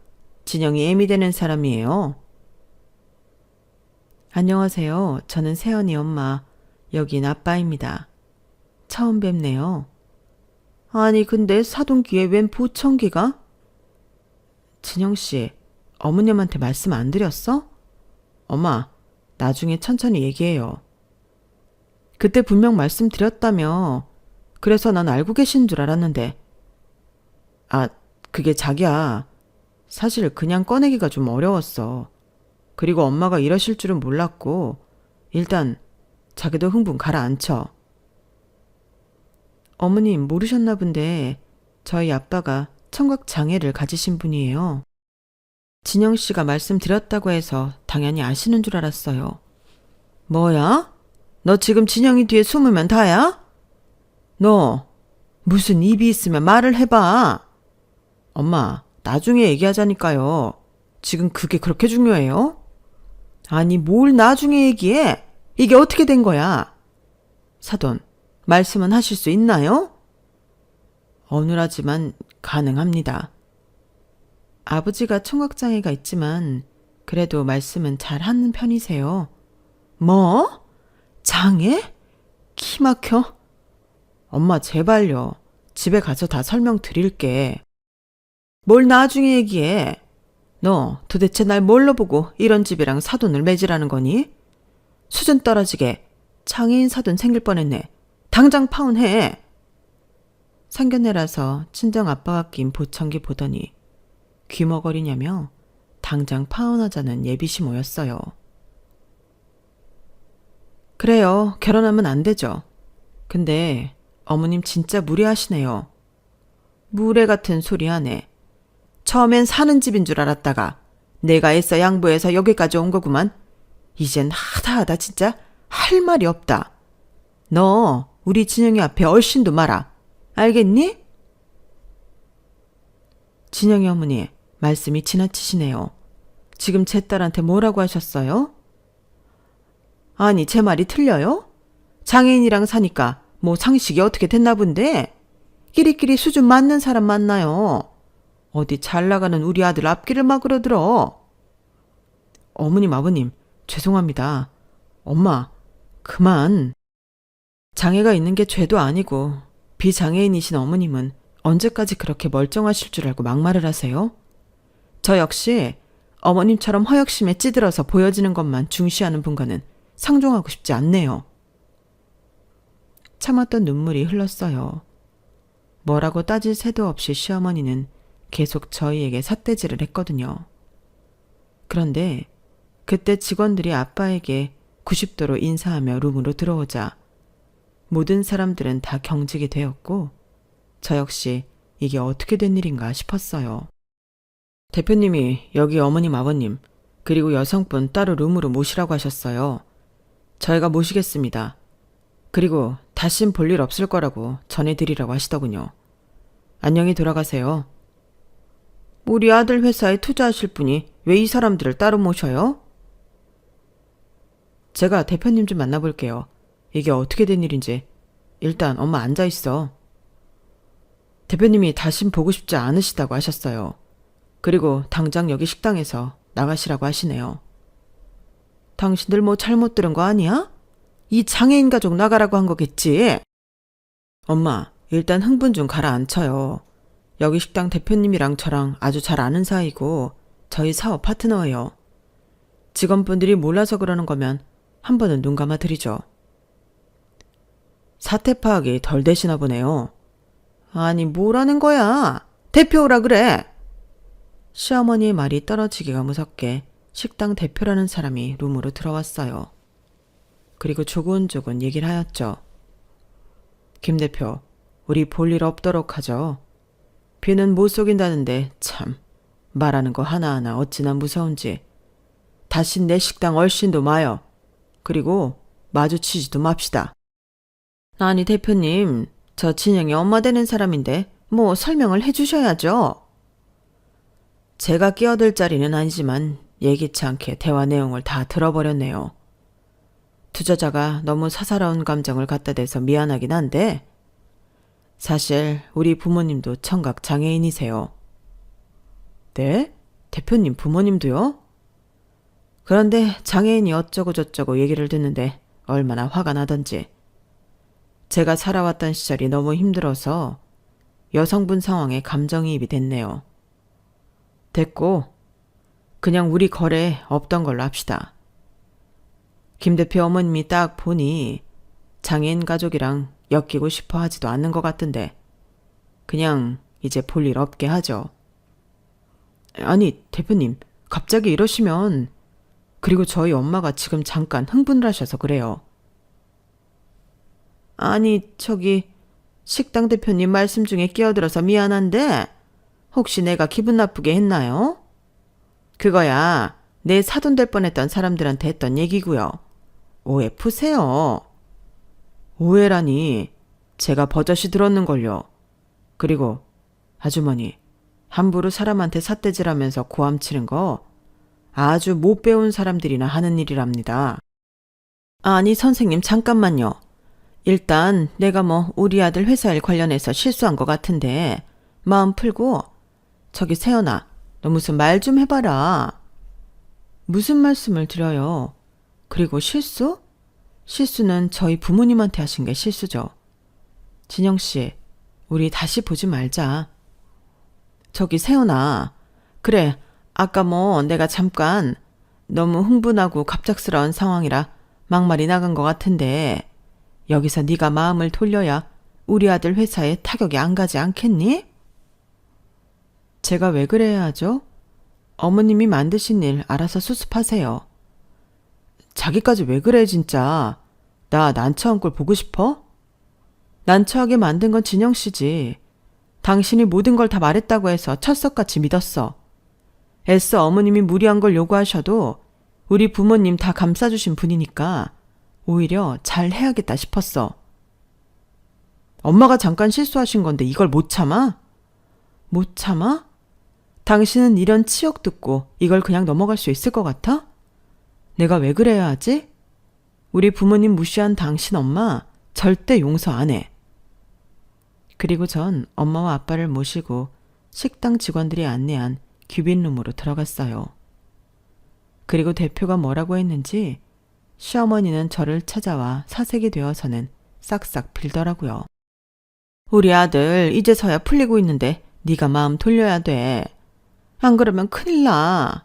진영이 애미 되는 사람이에요. 안녕하세요. 저는 세연이 엄마, 여긴 아빠입니다. 처음 뵙네요. 아니 근데 사돈귀에 웬 보청기가? 진영씨, 어머님한테 말씀 안 드렸어? 엄마, 나중에 천천히 얘기해요. 그때 분명 말씀드렸다며. 그래서 난 알고 계신 줄 알았는데. 아, 그게 자기야. 사실 그냥 꺼내기가 좀 어려웠어. 그리고 엄마가 이러실 줄은 몰랐고 일단 자기도 흥분 가라앉혀. 어머님 모르셨나 본데 저희 아빠가 청각장애를 가지신 분이에요. 진영 씨가 말씀드렸다고 해서 당연히 아시는 줄 알았어요. 뭐야? 너 지금 진영이 뒤에 숨으면 다야? 너 무슨 입이 있으면 말을 해봐. 엄마, 나중에 얘기하자니까요. 지금 그게 그렇게 중요해요? 아니, 뭘 나중에 얘기해? 이게 어떻게 된 거야? 사돈, 말씀은 하실 수 있나요? 어눌하지만 가능합니다. 아버지가 청각장애가 있지만 그래도 말씀은 잘 하는 편이세요. 뭐? 장애? 키 막혀? 엄마 제발요. 집에 가서 다 설명드릴게. 뭘 나중에 얘기해. 너 도대체 날 뭘로 보고 이런 집이랑 사돈을 맺으라는 거니? 수준 떨어지게 장애인 사돈 생길 뻔했네. 당장 파혼해. 상견례라서 친정 아빠가 낀 보청기 보더니 귀머거리냐며 당장 파혼하자는 예빗이 모였어요. 그래요. 결혼하면 안 되죠. 근데 어머님 진짜 무례하시네요. 무례 같은 소리 하네. 처음엔 사는 집인 줄 알았다가 내가 애써 양보해서 여기까지 온 거구만. 이젠 하다 진짜 할 말이 없다. 너 우리 진영이 앞에 얼씬도 마라. 알겠니? 진영이 어머니, 말씀이 지나치시네요. 지금 제 딸한테 뭐라고 하셨어요? 아니, 제 말이 틀려요? 장애인이랑 사니까 뭐 상식이 어떻게 됐나 본데? 끼리끼리 수준 맞는 사람 만나요. 어디 잘 나가는 우리 아들 앞길을 막으러 들어. 어머님, 아버님, 죄송합니다. 엄마, 그만. 장애가 있는 게 죄도 아니고 비장애인이신 어머님은 언제까지 그렇게 멀쩡하실 줄 알고 막말을 하세요? 저 역시 어머님처럼 허영심에 찌들어서 보여지는 것만 중시하는 분과는 상종하고 싶지 않네요. 참았던 눈물이 흘렀어요. 뭐라고 따질 새도 없이 시어머니는 계속 저희에게 삿대질을 했거든요. 그런데 그때 직원들이 아빠에게 90도로 인사하며 룸으로 들어오자 모든 사람들은 다 경직이 되었고 저 역시 이게 어떻게 된 일인가 싶었어요. 대표님이 여기 어머님 아버님 그리고 여성분 따로 룸으로 모시라고 하셨어요. 저희가 모시겠습니다. 그리고 다신 볼 일 없을 거라고 전해드리라고 하시더군요. 안녕히 돌아가세요. 우리 아들 회사에 투자하실 분이 왜 이 사람들을 따로 모셔요? 제가 대표님 좀 만나볼게요. 이게 어떻게 된 일인지. 일단 엄마 앉아있어. 대표님이 다신 보고 싶지 않으시다고 하셨어요. 그리고 당장 여기 식당에서 나가시라고 하시네요. 당신들 뭐 잘못 들은 거 아니야? 이 장애인 가족 나가라고 한 거겠지? 엄마, 일단 흥분 좀 가라앉혀요. 여기 식당 대표님이랑 저랑 아주 잘 아는 사이고 저희 사업 파트너예요. 직원분들이 몰라서 그러는 거면 한 번은 눈 감아드리죠. 사태 파악이 덜 되시나 보네요. 아니, 뭐라는 거야? 대표 오라 그래. 시어머니의 말이 떨어지기가 무섭게 식당 대표라는 사람이 룸으로 들어왔어요. 그리고 조곤조곤 얘기를 하였죠. 김 대표, 우리 볼 일 없도록 하죠. 비는 못 속인다는데 참 말하는 거 하나하나 어찌나 무서운지. 다시 내 식당 얼씬도 마요. 그리고 마주치지도 맙시다. 아니 대표님, 저 진영이 엄마 되는 사람인데 뭐 설명을 해주셔야죠. 제가 끼어들 자리는 아니지만 예기치 않게 대화 내용을 다 들어버렸네요. 투자자가 너무 사사로운 감정을 갖다 대서 미안하긴 한데 사실 우리 부모님도 청각 장애인이세요. 네? 대표님 부모님도요? 그런데 장애인이 어쩌고 저쩌고 얘기를 듣는데 얼마나 화가 나던지. 제가 살아왔던 시절이 너무 힘들어서 여성분 상황에 감정이입이 됐네요. 됐고 그냥 우리 거래 없던 걸로 합시다. 김 대표 어머님이 딱 보니 장애인 가족이랑 엮이고 싶어 하지도 않는 것 같던데 그냥 이제 볼 일 없게 하죠. 아니 대표님, 갑자기 이러시면. 그리고 저희 엄마가 지금 잠깐 흥분을 하셔서 그래요. 아니 저기 식당 대표님 말씀 중에 끼어들어서 미안한데 혹시 내가 기분 나쁘게 했나요? 그거야 내 사돈 될 뻔했던 사람들한테 했던 얘기고요. 오해 푸세요. 오해라니 제가 버젓이 들었는걸요. 그리고 아주머니, 함부로 사람한테 삿대질하면서 고함치는 거 아주 못 배운 사람들이나 하는 일이랍니다. 아니 선생님 잠깐만요. 일단 내가 뭐 우리 아들 회사 일 관련해서 실수한 것 같은데 마음 풀고 저기 세연아, 너 무슨 말 좀 해봐라. 무슨 말씀을 드려요? 그리고 실수? 실수는 저희 부모님한테 하신 게 실수죠. 진영씨, 우리 다시 보지 말자. 저기 세연아, 그래 아까 내가 잠깐 너무 흥분하고 갑작스러운 상황이라 막말이 나간 것 같은데 여기서 네가 마음을 돌려야 우리 아들 회사에 타격이 안 가지 않겠니? 제가 왜 그래야 하죠? 어머님이 만드신 일 알아서 수습하세요. 자기까지 왜 그래 진짜. 나 난처한 꼴 보고 싶어? 난처하게 만든 건 진영 씨지. 당신이 모든 걸 다 말했다고 해서 철석같이 믿었어. 애써 어머님이 무리한 걸 요구하셔도 우리 부모님 다 감싸주신 분이니까 오히려 잘 해야겠다 싶었어. 엄마가 잠깐 실수하신 건데 이걸 못 참아? 못 참아? 당신은 이런 치욕 듣고 이걸 그냥 넘어갈 수 있을 것 같아? 내가 왜 그래야 하지? 우리 부모님 무시한 당신 엄마 절대 용서 안 해. 그리고 전 엄마와 아빠를 모시고 식당 직원들이 안내한 귀빈룸으로 들어갔어요. 그리고 대표가 뭐라고 했는지 시어머니는 저를 찾아와 사색이 되어서는 싹싹 빌더라고요. 우리 아들 이제서야 풀리고 있는데 네가 마음 돌려야 돼. 안 그러면 큰일 나.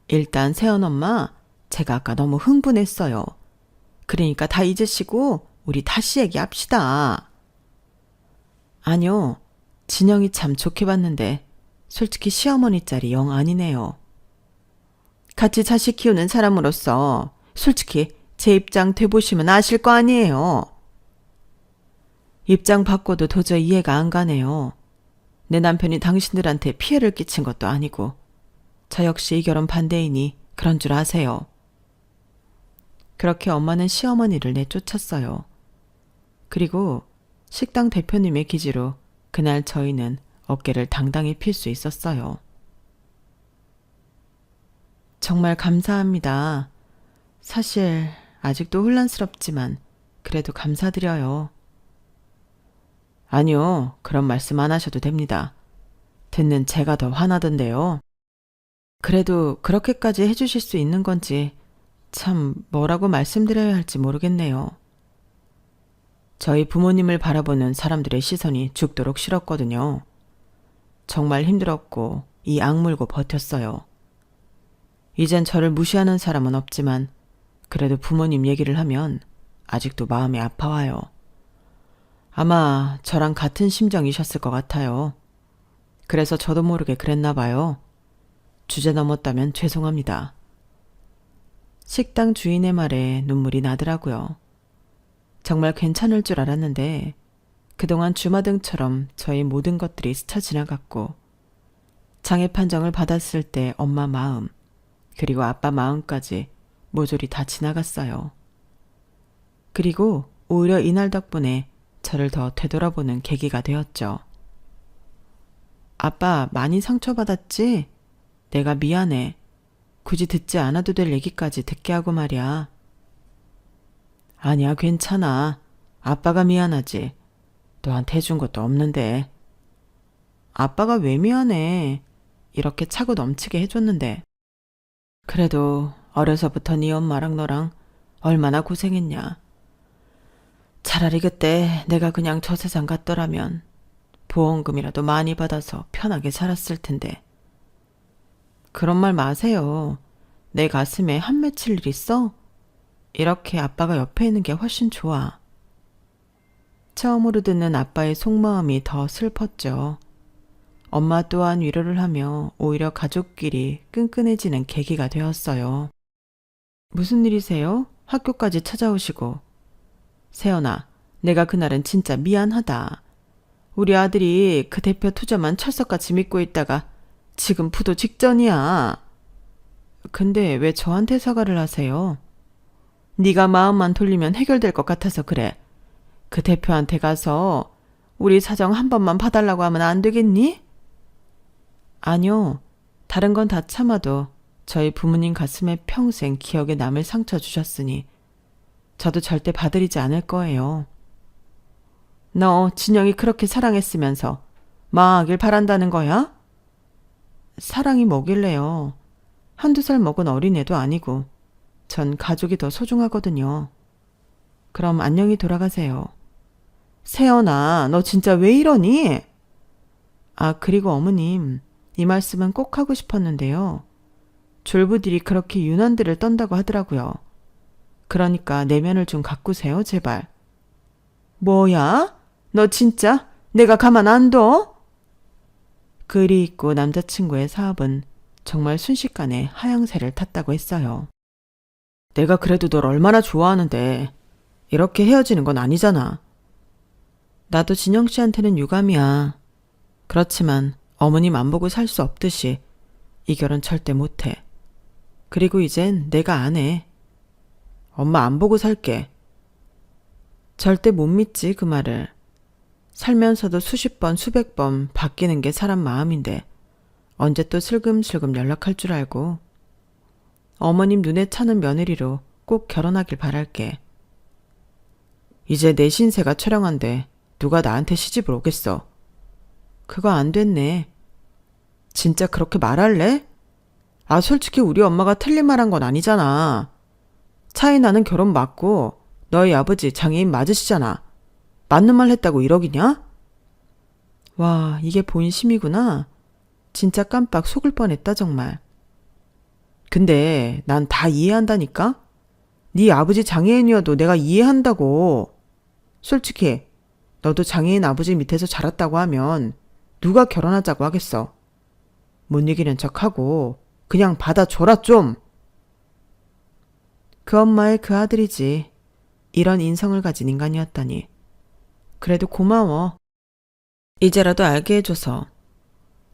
일단 세연엄마, 제가 아까 너무 흥분했어요. 그러니까 다 잊으시고 우리 다시 얘기합시다. 아니요, 진영이 참 좋게 봤는데 솔직히 시어머니 짤이 영 아니네요. 같이 자식 키우는 사람으로서 솔직히 제 입장 돼보시면 아실 거 아니에요. 입장 바꿔도 도저히 이해가 안 가네요. 내 남편이 당신들한테 피해를 끼친 것도 아니고 저 역시 이 결혼 반대이니 그런 줄 아세요. 그렇게 엄마는 시어머니를 내쫓았어요. 그리고 식당 대표님의 기지로 그날 저희는 어깨를 당당히 필 수 있었어요. 정말 감사합니다. 사실 아직도 혼란스럽지만 그래도 감사드려요. 아니요, 그런 말씀 안 하셔도 됩니다. 듣는 제가 더 화나던데요. 그래도 그렇게까지 해주실 수 있는 건지 참 뭐라고 말씀드려야 할지 모르겠네요. 저희 부모님을 바라보는 사람들의 시선이 죽도록 싫었거든요. 정말 힘들었고 이 악물고 버텼어요. 이젠 저를 무시하는 사람은 없지만 그래도 부모님 얘기를 하면 아직도 마음이 아파와요. 아마 저랑 같은 심정이셨을 것 같아요. 그래서 저도 모르게 그랬나 봐요. 주제 넘었다면 죄송합니다. 식당 주인의 말에 눈물이 나더라고요. 정말 괜찮을 줄 알았는데 그동안 주마등처럼 저희 모든 것들이 스쳐 지나갔고 장애 판정을 받았을 때 엄마 마음 그리고 아빠 마음까지 모조리 다 지나갔어요. 그리고 오히려 이날 덕분에 저를 더 되돌아보는 계기가 되었죠. 아빠 많이 상처받았지? 내가 미안해. 굳이 듣지 않아도 될 얘기까지 듣게 하고 말이야. 아니야, 괜찮아. 아빠가 미안하지. 너한테 해준 것도 없는데. 아빠가 왜 미안해. 이렇게 차고 넘치게 해줬는데. 그래도 어려서부터 네 엄마랑 너랑 얼마나 고생했냐. 차라리 그때 내가 그냥 저 세상 갔더라면 보험금이라도 많이 받아서 편하게 살았을 텐데. 그런 말 마세요. 내 가슴에 한 맺힐 일 있어? 이렇게 아빠가 옆에 있는 게 훨씬 좋아. 처음으로 듣는 아빠의 속마음이 더 슬펐죠. 엄마 또한 위로를 하며 오히려 가족끼리 끈끈해지는 계기가 되었어요. 무슨 일이세요? 학교까지 찾아오시고. 세연아, 내가 그날은 진짜 미안하다. 우리 아들이 그 대표 투자만 철석같이 믿고 있다가 지금 부도 직전이야. 근데 왜 저한테 사과를 하세요? 네가 마음만 돌리면 해결될 것 같아서 그래. 그 대표한테 가서 우리 사정 한 번만 봐달라고 하면 안 되겠니? 아니요. 다른 건 다 참아도 저희 부모님 가슴에 평생 기억에 남을 상처 주셨으니 저도 절대 봐드리지 않을 거예요. 너 진영이 그렇게 사랑했으면서 망하길 바란다는 거야? 사랑이 뭐길래요. 한두 살 먹은 어린애도 아니고 전 가족이 더 소중하거든요. 그럼 안녕히 돌아가세요. 세연아, 너 진짜 왜 이러니? 아, 그리고 어머님, 이 말씀은 꼭 하고 싶었는데요. 졸부들이 그렇게 유난들을 떤다고 하더라고요. 그러니까 내면을 좀 가꾸세요, 제발. 뭐야? 너 진짜 내가 가만 안 둬? 그리 있고 남자친구의 사업은 정말 순식간에 하향세를 탔다고 했어요. 내가 그래도 널 얼마나 좋아하는데 이렇게 헤어지는 건 아니잖아. 나도 진영 씨한테는 유감이야. 그렇지만 어머님 안 보고 살 수 없듯이 이 결혼 절대 못해. 그리고 이젠 내가 안 해. 엄마 안 보고 살게. 절대 못 믿지 그 말을. 살면서도 수십 번 수백 번 바뀌는 게 사람 마음인데 언제 또 슬금슬금 연락할 줄 알고. 어머님 눈에 차는 며느리로 꼭 결혼하길 바랄게. 이제 내 신세가 처량한데 누가 나한테 시집을 오겠어. 그거 안 됐네. 진짜 그렇게 말할래? 아, 솔직히 우리 엄마가 틀린 말 한 건 아니잖아. 차이 나는 결혼 맞고 너희 아버지 장애인 맞으시잖아. 맞는 말 했다고 1억이냐? 와, 이게 본심이구나. 진짜 깜빡 속을 뻔했다 정말. 근데 난 다 이해한다니까? 네 아버지 장애인이어도 내가 이해한다고. 솔직히 너도 장애인 아버지 밑에서 자랐다고 하면 누가 결혼하자고 하겠어. 못 이기는 척하고 그냥 받아줘라 좀. 그 엄마의 그 아들이지. 이런 인성을 가진 인간이었다니. 그래도 고마워. 이제라도 알게 해줘서.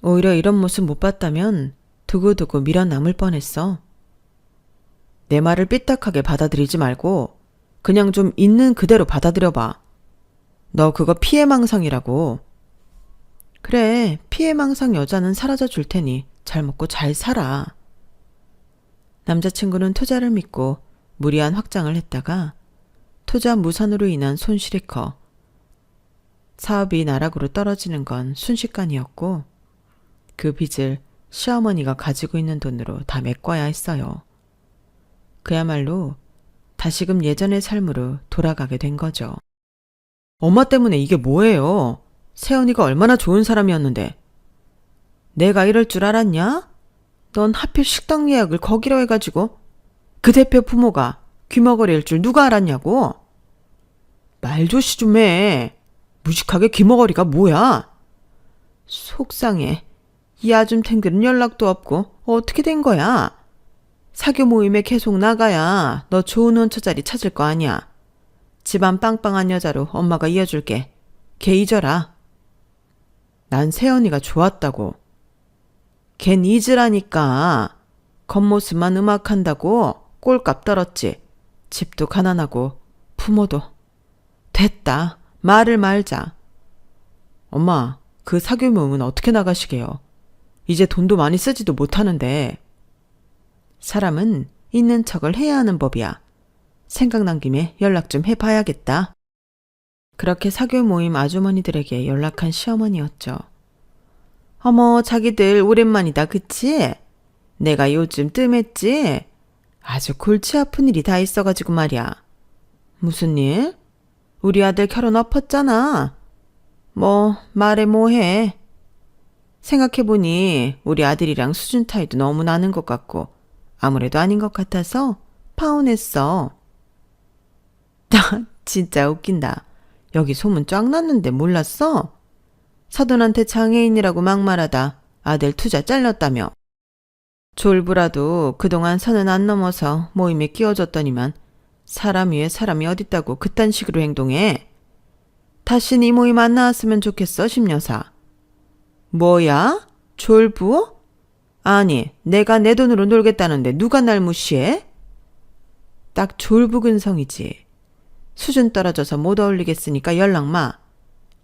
오히려 이런 모습 못 봤다면 두고두고 미련 남을 뻔했어. 내 말을 삐딱하게 받아들이지 말고 그냥 좀 있는 그대로 받아들여봐. 너 그거 피해망상이라고. 그래, 피해망상 여자는 사라져 줄 테니 잘 먹고 잘 살아. 남자친구는 투자를 믿고 무리한 확장을 했다가 투자 무산으로 인한 손실이 커 사업이 나락으로 떨어지는 건 순식간이었고 그 빚을 시어머니가 가지고 있는 돈으로 다 메꿔야 했어요. 그야말로 다시금 예전의 삶으로 돌아가게 된 거죠. 엄마 때문에 이게 뭐예요? 세연이가 얼마나 좋은 사람이었는데. 내가 이럴 줄 알았냐? 넌 하필 식당 예약을 거기로 해가지고 그 대표 부모가 귀머거리일 줄 누가 알았냐고? 말조시 좀 해. 무식하게 귀머거리가 뭐야? 속상해. 이 아줌탱들은 연락도 없고 어떻게 된 거야? 사교 모임에 계속 나가야 너 좋은 원처자리 찾을 거 아니야. 집안 빵빵한 여자로 엄마가 이어줄게. 걔 잊어라. 난 세연이가 좋았다고. 걘 잊으라니까. 겉모습만 음악한다고 꼴값 떨었지. 집도 가난하고 부모도. 됐다. 말을 말자. 엄마, 그 사교 모임은 어떻게 나가시게요? 이제 돈도 많이 쓰지도 못하는데. 사람은 있는 척을 해야 하는 법이야. 생각난 김에 연락 좀 해봐야겠다. 그렇게 사교 모임 아주머니들에게 연락한 시어머니였죠. 어머, 자기들 오랜만이다, 그치? 내가 요즘 뜸했지? 아주 골치 아픈 일이 다 있어가지고 말이야. 무슨 일? 우리 아들 결혼 엎었잖아. 뭐 말해 뭐해. 생각해보니 우리 아들이랑 수준 차이도 너무 나는 것 같고 아무래도 아닌 것 같아서 파혼했어. 진짜 웃긴다. 여기 소문 쫙 났는데 몰랐어? 사돈한테 장애인이라고 막말하다 아들 투자 잘렸다며. 졸부라도 그동안 선은 안 넘어서 모임에 끼워줬더니만 사람 위에 사람이 어딨다고 그딴 식으로 행동해. 다신 이 모임 안 나왔으면 좋겠어, 심여사. 뭐야? 졸부? 아니, 내가 내 돈으로 놀겠다는데 누가 날 무시해? 딱 졸부 근성이지. 수준 떨어져서 못 어울리겠으니까 연락 마.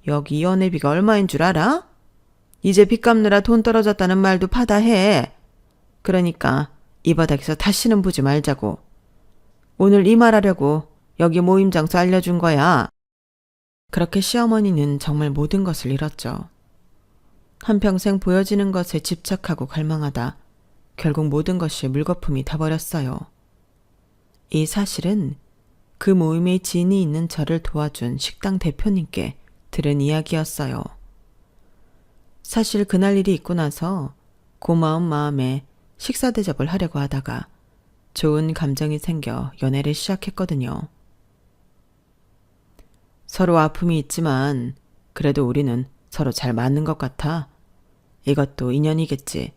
여기 연회비가 얼마인 줄 알아? 이제 빚 갚느라 돈 떨어졌다는 말도 받아해. 그러니까 이 바닥에서 다시는 보지 말자고. 오늘 이 말하려고 여기 모임 장소 알려준 거야. 그렇게 시어머니는 정말 모든 것을 잃었죠. 한평생 보여지는 것에 집착하고 갈망하다 결국 모든 것이 물거품이 돼버렸어요. 이 사실은 그 모임의 지인이 있는 저를 도와준 식당 대표님께 들은 이야기였어요. 사실 그날 일이 있고 나서 고마운 마음에 식사 대접을 하려고 하다가 좋은 감정이 생겨 연애를 시작했거든요. 서로 아픔이 있지만 그래도 우리는 서로 잘 맞는 것 같아. 이것도 인연이겠지.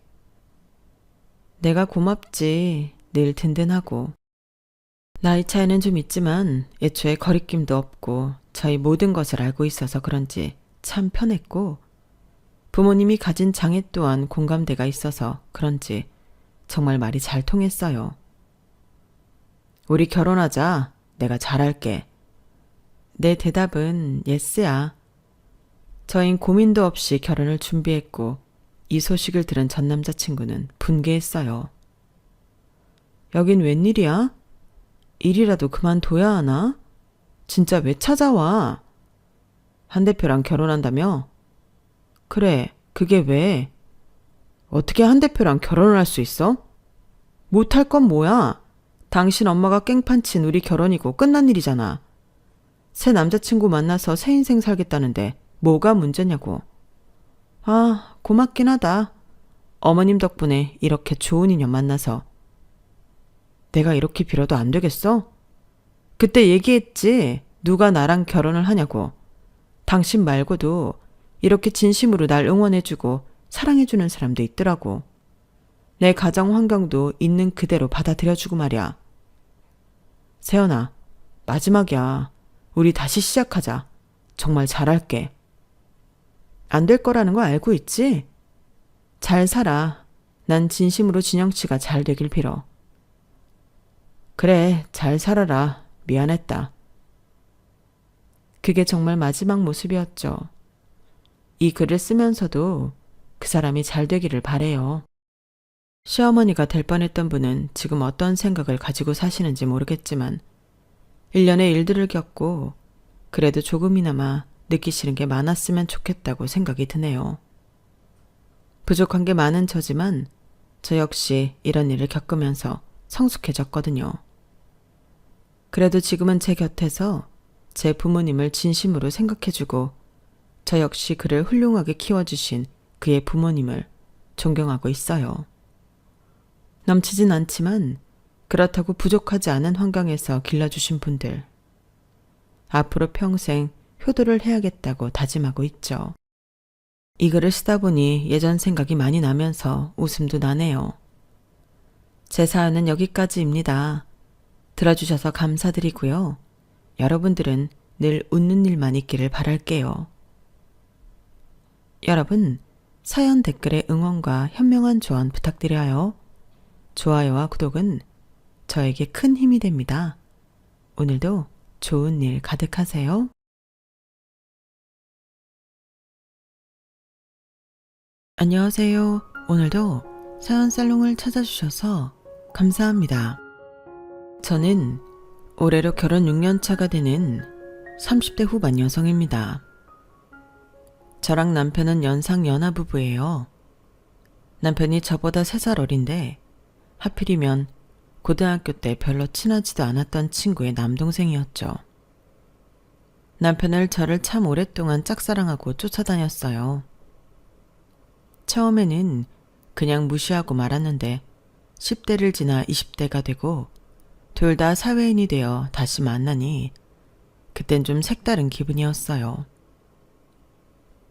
내가 고맙지. 늘 든든하고. 나이 차이는 좀 있지만 애초에 거리낌도 없고 저희 모든 것을 알고 있어서 그런지 참 편했고, 부모님이 가진 장애 또한 공감대가 있어서 그런지 정말 말이 잘 통했어요. 우리 결혼하자. 내가 잘할게. 내 대답은 예스야. 저흰 고민도 없이 결혼을 준비했고 이 소식을 들은 전 남자친구는 분개했어요. 여긴 웬일이야? 일이라도 그만둬야 하나? 진짜 왜 찾아와? 한 대표랑 결혼한다며? 그래, 그게 왜? 어떻게 한 대표랑 결혼을 할 수 있어? 못할 건 뭐야? 당신 엄마가 깽판 친 우리 결혼이고 끝난 일이잖아. 새 남자친구 만나서 새 인생 살겠다는데 뭐가 문제냐고. 아, 고맙긴 하다. 어머님 덕분에 이렇게 좋은 인연 만나서. 내가 이렇게 빌어도 안 되겠어? 그때 얘기했지. 누가 나랑 결혼을 하냐고. 당신 말고도 이렇게 진심으로 날 응원해주고 사랑해주는 사람도 있더라고. 내 가정 환경도 있는 그대로 받아들여주고 말이야. 세연아, 마지막이야. 우리 다시 시작하자. 정말 잘할게. 안 될 거라는 거 알고 있지? 잘 살아. 난 진심으로 진영 씨가 잘 되길 빌어. 그래, 잘 살아라. 미안했다. 그게 정말 마지막 모습이었죠. 이 글을 쓰면서도 그 사람이 잘 되기를 바래요. 시어머니가 될 뻔했던 분은 지금 어떤 생각을 가지고 사시는지 모르겠지만 1년의 일들을 겪고 그래도 조금이나마 느끼시는 게 많았으면 좋겠다고 생각이 드네요. 부족한 게 많은 저지만 저 역시 이런 일을 겪으면서 성숙해졌거든요. 그래도 지금은 제 곁에서 제 부모님을 진심으로 생각해주고 저 역시 그를 훌륭하게 키워주신 그의 부모님을 존경하고 있어요. 넘치진 않지만 그렇다고 부족하지 않은 환경에서 길러주신 분들, 앞으로 평생 효도를 해야겠다고 다짐하고 있죠. 이 글을 쓰다 보니 예전 생각이 많이 나면서 웃음도 나네요. 제 사연은 여기까지입니다. 들어주셔서 감사드리고요. 여러분들은 늘 웃는 일만 있기를 바랄게요. 여러분, 사연 댓글에 응원과 현명한 조언 부탁드려요. 좋아요와 구독은 저에게 큰 힘이 됩니다. 오늘도 좋은 일 가득하세요. 안녕하세요. 오늘도 사연 살롱을 찾아주셔서 감사합니다. 저는 올해로 결혼 6년 차가 되는 30대 후반 여성입니다. 저랑 남편은 연상 연하 부부예요. 남편이 저보다 3살 어린데 하필이면 고등학교 때 별로 친하지도 않았던 친구의 남동생이었죠. 남편을 저를 참 오랫동안 짝사랑하고 쫓아다녔어요. 처음에는 그냥 무시하고 말았는데 10대를 지나 20대가 되고 둘 다 사회인이 되어 다시 만나니 그땐 좀 색다른 기분이었어요.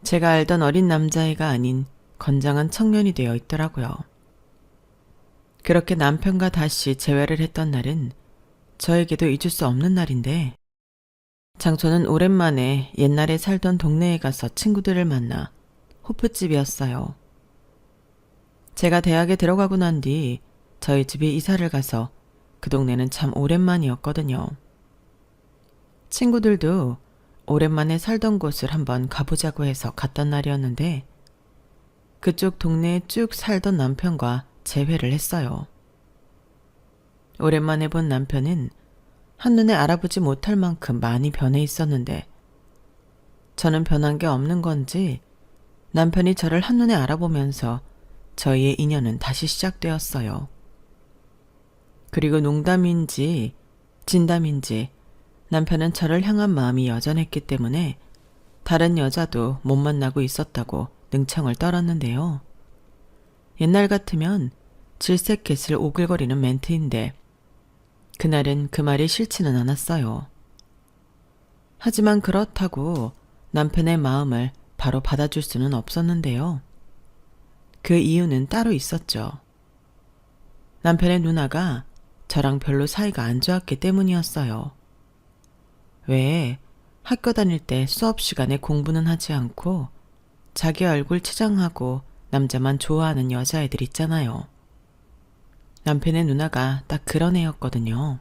제가 알던 어린 남자애가 아닌 건장한 청년이 되어 있더라고요. 그렇게 남편과 다시 재회를 했던 날은 저에게도 잊을 수 없는 날인데, 장소는 오랜만에 옛날에 살던 동네에 가서 친구들을 만나 호프집이었어요. 제가 대학에 들어가고 난 뒤 저희 집이 이사를 가서 그 동네는 참 오랜만이었거든요. 친구들도 오랜만에 살던 곳을 한번 가보자고 해서 갔던 날이었는데 그쪽 동네에 쭉 살던 남편과 재회를 했어요. 오랜만에 본 남편은 한눈에 알아보지 못할 만큼 많이 변해 있었는데 저는 변한 게 없는 건지 남편이 저를 한눈에 알아보면서 저희의 인연은 다시 시작되었어요. 그리고 농담인지 진담인지 남편은 저를 향한 마음이 여전했기 때문에 다른 여자도 못 만나고 있었다고 능청을 떨었는데요. 옛날 같으면 질색했을 오글거리는 멘트인데 그날은 그 말이 싫지는 않았어요. 하지만 그렇다고 남편의 마음을 바로 받아줄 수는 없었는데요. 그 이유는 따로 있었죠. 남편의 누나가 저랑 별로 사이가 안 좋았기 때문이었어요. 왜 학교 다닐 때 수업 시간에 공부는 하지 않고 자기 얼굴 치장하고 남자만 좋아하는 여자애들 있잖아요. 남편의 누나가 딱 그런 애였거든요.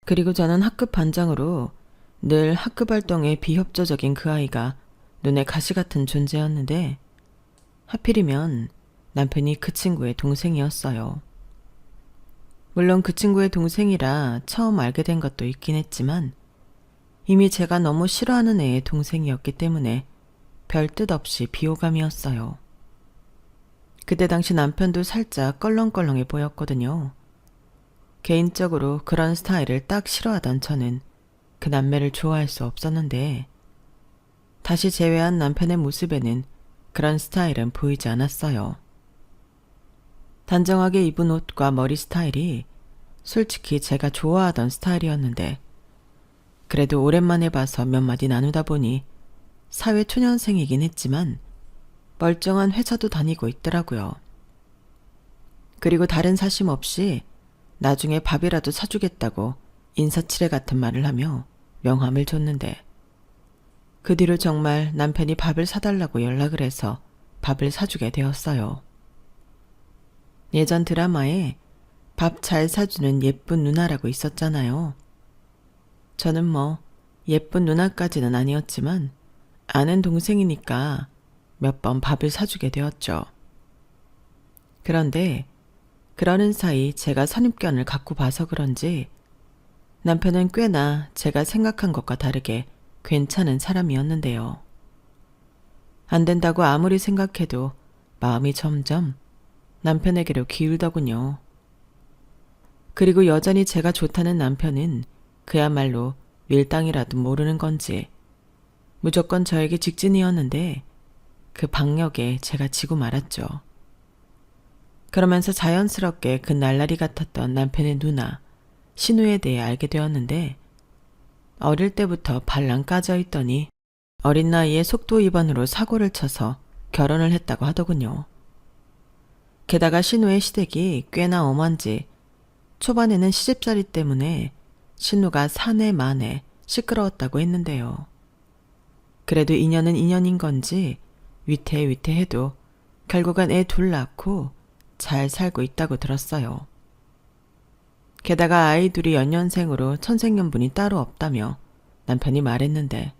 그리고 저는 학급 반장으로 늘 학급 활동에 비협조적인 그 아이가 눈에 가시 같은 존재였는데 하필이면 남편이 그 친구의 동생이었어요. 물론 그 친구의 동생이라 처음 알게 된 것도 있긴 했지만 이미 제가 너무 싫어하는 애의 동생이었기 때문에 별 뜻 없이 비호감이었어요. 그때 당시 남편도 살짝 껄렁껄렁해 보였거든요. 개인적으로 그런 스타일을 딱 싫어하던 저는 그 남매를 좋아할 수 없었는데 다시 재회한 남편의 모습에는 그런 스타일은 보이지 않았어요. 단정하게 입은 옷과 머리 스타일이 솔직히 제가 좋아하던 스타일이었는데 그래도 오랜만에 봐서 몇 마디 나누다 보니 사회 초년생이긴 했지만 멀쩡한 회사도 다니고 있더라고요. 그리고 다른 사심 없이 나중에 밥이라도 사주겠다고 인사치레 같은 말을 하며 명함을 줬는데 그 뒤로 정말 남편이 밥을 사달라고 연락을 해서 밥을 사주게 되었어요. 예전 드라마에 밥 잘 사주는 예쁜 누나라고 있었잖아요. 저는 뭐 예쁜 누나까지는 아니었지만 아는 동생이니까 몇 번 밥을 사주게 되었죠. 그런데 그러는 사이 제가 선입견을 갖고 봐서 그런지 남편은 꽤나 제가 생각한 것과 다르게 괜찮은 사람이었는데요. 안 된다고 아무리 생각해도 마음이 점점 남편에게로 기울더군요. 그리고 여전히 제가 좋다는 남편은 그야말로 밀당이라도 모르는 건지 무조건 저에게 직진이었는데 그 박력에 제가 지고 말았죠. 그러면서 자연스럽게 그 날라리 같았던 남편의 누나, 신우에 대해 알게 되었는데 어릴 때부터 발랑 까져 있더니 어린 나이에 속도 위반으로 사고를 쳐서 결혼을 했다고 하더군요. 게다가 신우의 시댁이 꽤나 엄한지 초반에는 시집살이 때문에 신우가 사내 만에 시끄러웠다고 했는데요. 그래도 인연은 인연인 건지 위태위태해도 결국은 애 둘 낳고 잘 살고 있다고 들었어요. 게다가 아이 둘이 연년생으로 천생연분이 따로 없다며 남편이 말했는데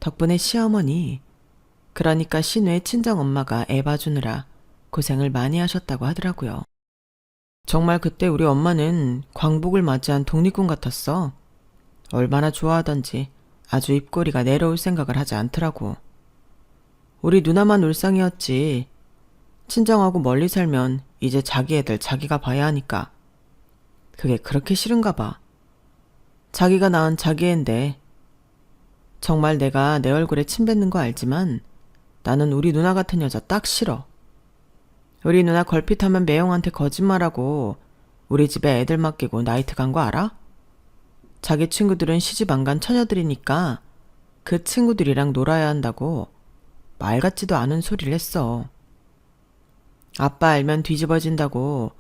덕분에 시어머니, 그러니까 신우의 친정엄마가 애 봐주느라 고생을 많이 하셨다고 하더라고요. 정말 그때 우리 엄마는 광복을 맞이한 독립군 같았어. 얼마나 좋아하던지 아주 입꼬리가 내려올 생각을 하지 않더라고. 우리 누나만 울상이었지. 친정하고 멀리 살면 이제 자기 애들 자기가 봐야 하니까. 그게 그렇게 싫은가 봐. 자기가 낳은 자기 애인데. 정말 내가 내 얼굴에 침 뱉는 거 알지만 나는 우리 누나 같은 여자 딱 싫어. 우리 누나 걸핏하면 매형한테 거짓말하고 우리 집에 애들 맡기고 나이트 간 거 알아? 자기 친구들은 시집 안 간 처녀들이니까 그 친구들이랑 놀아야 한다고 말 같지도 않은 소리를 했어. 아빠 알면 뒤집어진다고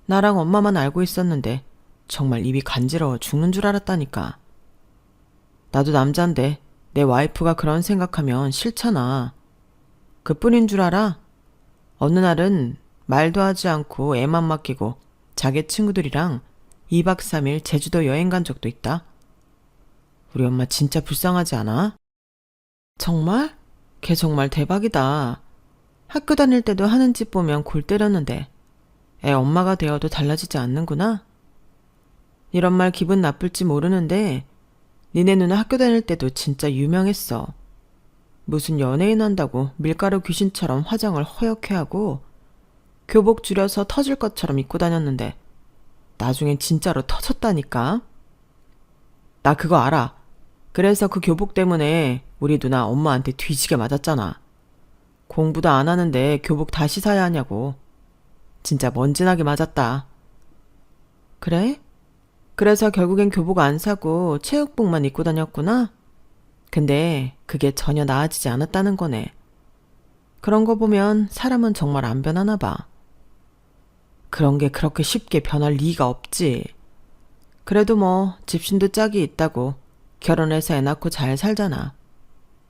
나랑 엄마만 알고 있었는데 정말 입이 간지러워 죽는 줄 알았다니까. 나도 남잔데 내 와이프가 그런 생각하면 싫잖아. 그뿐인 줄 알아? 어느 날은 말도 하지 않고 애만 맡기고 자기 친구들이랑 2박 3일 제주도 여행 간 적도 있다. 우리 엄마 진짜 불쌍하지 않아? 정말? 걔 정말 대박이다. 학교 다닐 때도 하는 짓 보면 골 때렸는데 애 엄마가 되어도 달라지지 않는구나? 이런 말 기분 나쁠지 모르는데 니네 누나 학교 다닐 때도 진짜 유명했어. 무슨 연예인 한다고 밀가루 귀신처럼 화장을 허옇게 하고 교복 줄여서 터질 것처럼 입고 다녔는데 나중엔 진짜로 터졌다니까. 나 그거 알아. 그래서 그 교복 때문에 우리 누나 엄마한테 뒤지게 맞았잖아. 공부도 안 하는데 교복 다시 사야 하냐고. 진짜 먼지나게 맞았다. 그래? 그래서 결국엔 교복 안 사고 체육복만 입고 다녔구나? 근데 그게 전혀 나아지지 않았다는 거네. 그런 거 보면 사람은 정말 안 변하나 봐. 그런 게 그렇게 쉽게 변할 리가 없지. 그래도 뭐 집신도 짝이 있다고 결혼해서 애 낳고 잘 살잖아.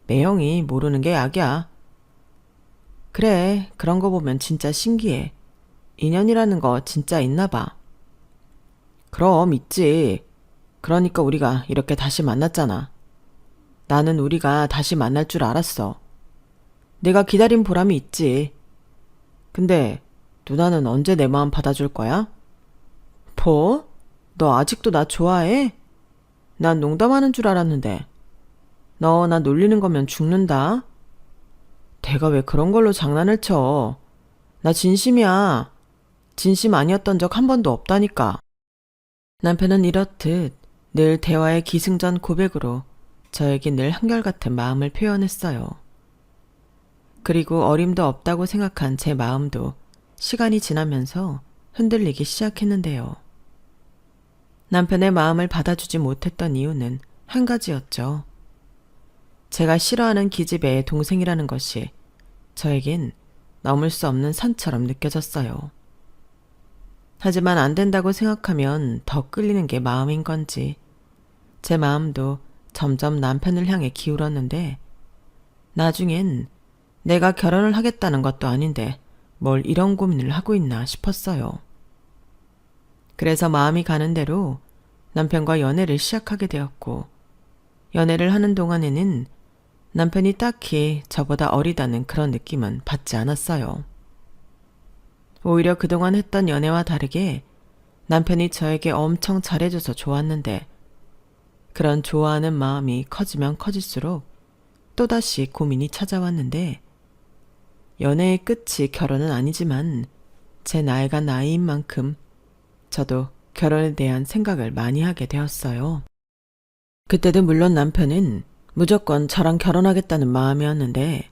매형이 모르는 게 약이야. 그래, 그런 거 보면 진짜 신기해. 인연이라는 거 진짜 있나 봐. 그럼 있지. 그러니까 우리가 이렇게 다시 만났잖아. 나는 우리가 다시 만날 줄 알았어. 내가 기다린 보람이 있지. 근데 누나는 언제 내 마음 받아줄 거야? 뭐? 너 아직도 나 좋아해? 난 농담하는 줄 알았는데. 너 나 놀리는 거면 죽는다. 내가 왜 그런 걸로 장난을 쳐. 나 진심이야. 진심 아니었던 적 한 번도 없다니까. 남편은 이렇듯 늘 대화의 기승전 고백으로 저에게 늘 한결같은 마음을 표현했어요. 그리고 어림도 없다고 생각한 제 마음도 시간이 지나면서 흔들리기 시작했는데요. 남편의 마음을 받아주지 못했던 이유는 한 가지였죠. 제가 싫어하는 기집애의 동생이라는 것이 저에겐 넘을 수 없는 산처럼 느껴졌어요. 하지만 안 된다고 생각하면 더 끌리는 게 마음인 건지 제 마음도 점점 남편을 향해 기울었는데 나중엔 내가 결혼을 하겠다는 것도 아닌데 뭘 이런 고민을 하고 있나 싶었어요. 그래서 마음이 가는 대로 남편과 연애를 시작하게 되었고 연애를 하는 동안에는 남편이 딱히 저보다 어리다는 그런 느낌은 받지 않았어요. 오히려 그동안 했던 연애와 다르게 남편이 저에게 엄청 잘해줘서 좋았는데 그런 좋아하는 마음이 커지면 커질수록 또다시 고민이 찾아왔는데 연애의 끝이 결혼은 아니지만 제 나이가 나이인 만큼 저도 결혼에 대한 생각을 많이 하게 되었어요. 그때도 물론 남편은 무조건 저랑 결혼하겠다는 마음이었는데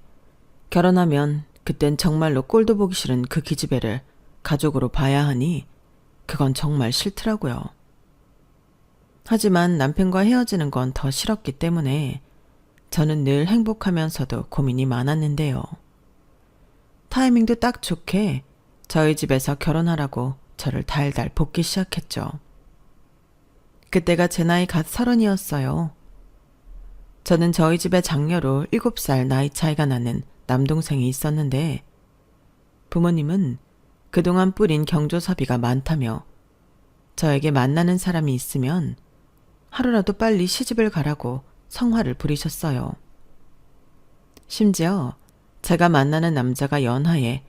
결혼하면 그땐 정말로 꼴도 보기 싫은 그 기집애를 가족으로 봐야 하니 그건 정말 싫더라고요. 하지만 남편과 헤어지는 건 더 싫었기 때문에 저는 늘 행복하면서도 고민이 많았는데요. 타이밍도 딱 좋게 저희 집에서 결혼하라고 저를 달달 볶기 시작했죠. 그때가 제 나이 갓 30이었어요. 저는 저희 집에 장녀로 7살 나이 차이가 나는 남동생이 있었는데 부모님은 그동안 뿌린 경조사비가 많다며 저에게 만나는 사람이 있으면 하루라도 빨리 시집을 가라고 성화를 부리셨어요. 심지어 제가 만나는 남자가 연하에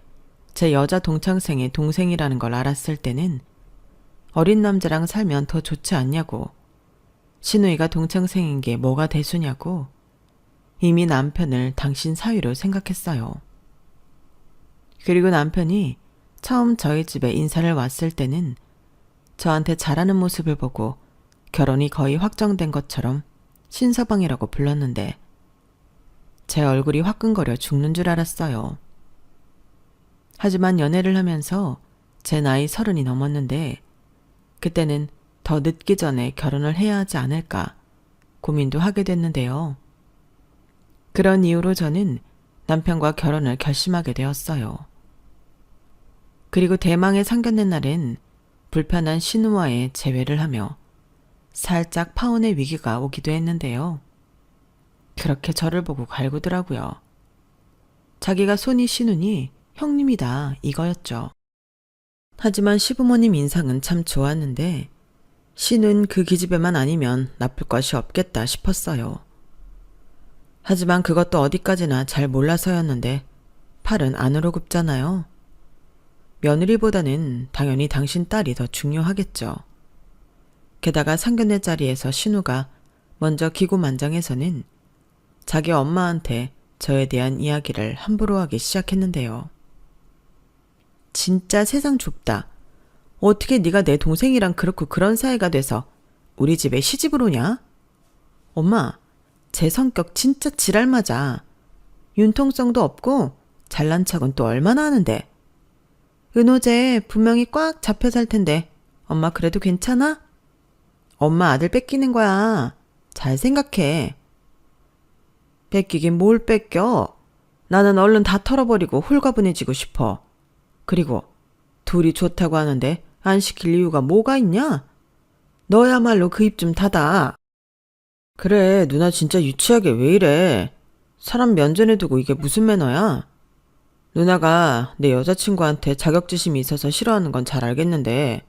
제 여자 동창생의 동생이라는 걸 알았을 때는 어린 남자랑 살면 더 좋지 않냐고 시누이가 동창생인 게 뭐가 대수냐고 이미 남편을 당신 사위로 생각했어요. 그리고 남편이 처음 저희 집에 인사를 왔을 때는 저한테 잘하는 모습을 보고 결혼이 거의 확정된 것처럼 신서방이라고 불렀는데 제 얼굴이 화끈거려 죽는 줄 알았어요. 하지만 연애를 하면서 제 나이 30이 넘었는데 그때는 더 늦기 전에 결혼을 해야 하지 않을까 고민도 하게 됐는데요. 그런 이유로 저는 남편과 결혼을 결심하게 되었어요. 그리고 대망의 상견례 날엔 불편한 신우와의 재회를 하며 살짝 파혼의 위기가 오기도 했는데요. 그렇게 저를 보고 갈구더라고요. 자기가 손이 신우니 형님이다 이거였죠. 하지만 시부모님 인상은 참 좋았는데 신은 그 기집애만 아니면 나쁠 것이 없겠다 싶었어요. 하지만 그것도 어디까지나 잘 몰라서였는데 팔은 안으로 굽잖아요. 며느리보다는 당연히 당신 딸이 더 중요하겠죠. 게다가 상견례 자리에서 신우가 먼저 기고만장해서는 자기 엄마한테 저에 대한 이야기를 함부로 하기 시작했는데요. 진짜 세상 좁다. 어떻게 네가 내 동생이랑 그렇고 그런 사이가 돼서 우리 집에 시집을 오냐? 엄마, 제 성격 진짜 지랄맞아. 융통성도 없고 잘난 척은 또 얼마나 하는데. 은호제 분명히 꽉 잡혀 살 텐데 엄마 그래도 괜찮아? 엄마 아들 뺏기는 거야. 잘 생각해. 뺏기긴 뭘 뺏겨. 나는 얼른 다 털어버리고 홀가분해지고 싶어. 그리고 둘이 좋다고 하는데 안 시킬 이유가 뭐가 있냐? 너야말로 그 입 좀 닫아. 그래, 누나 진짜 유치하게 왜 이래. 사람 면전에 두고 이게 무슨 매너야? 누나가 내 여자친구한테 자격지심이 있어서 싫어하는 건 잘 알겠는데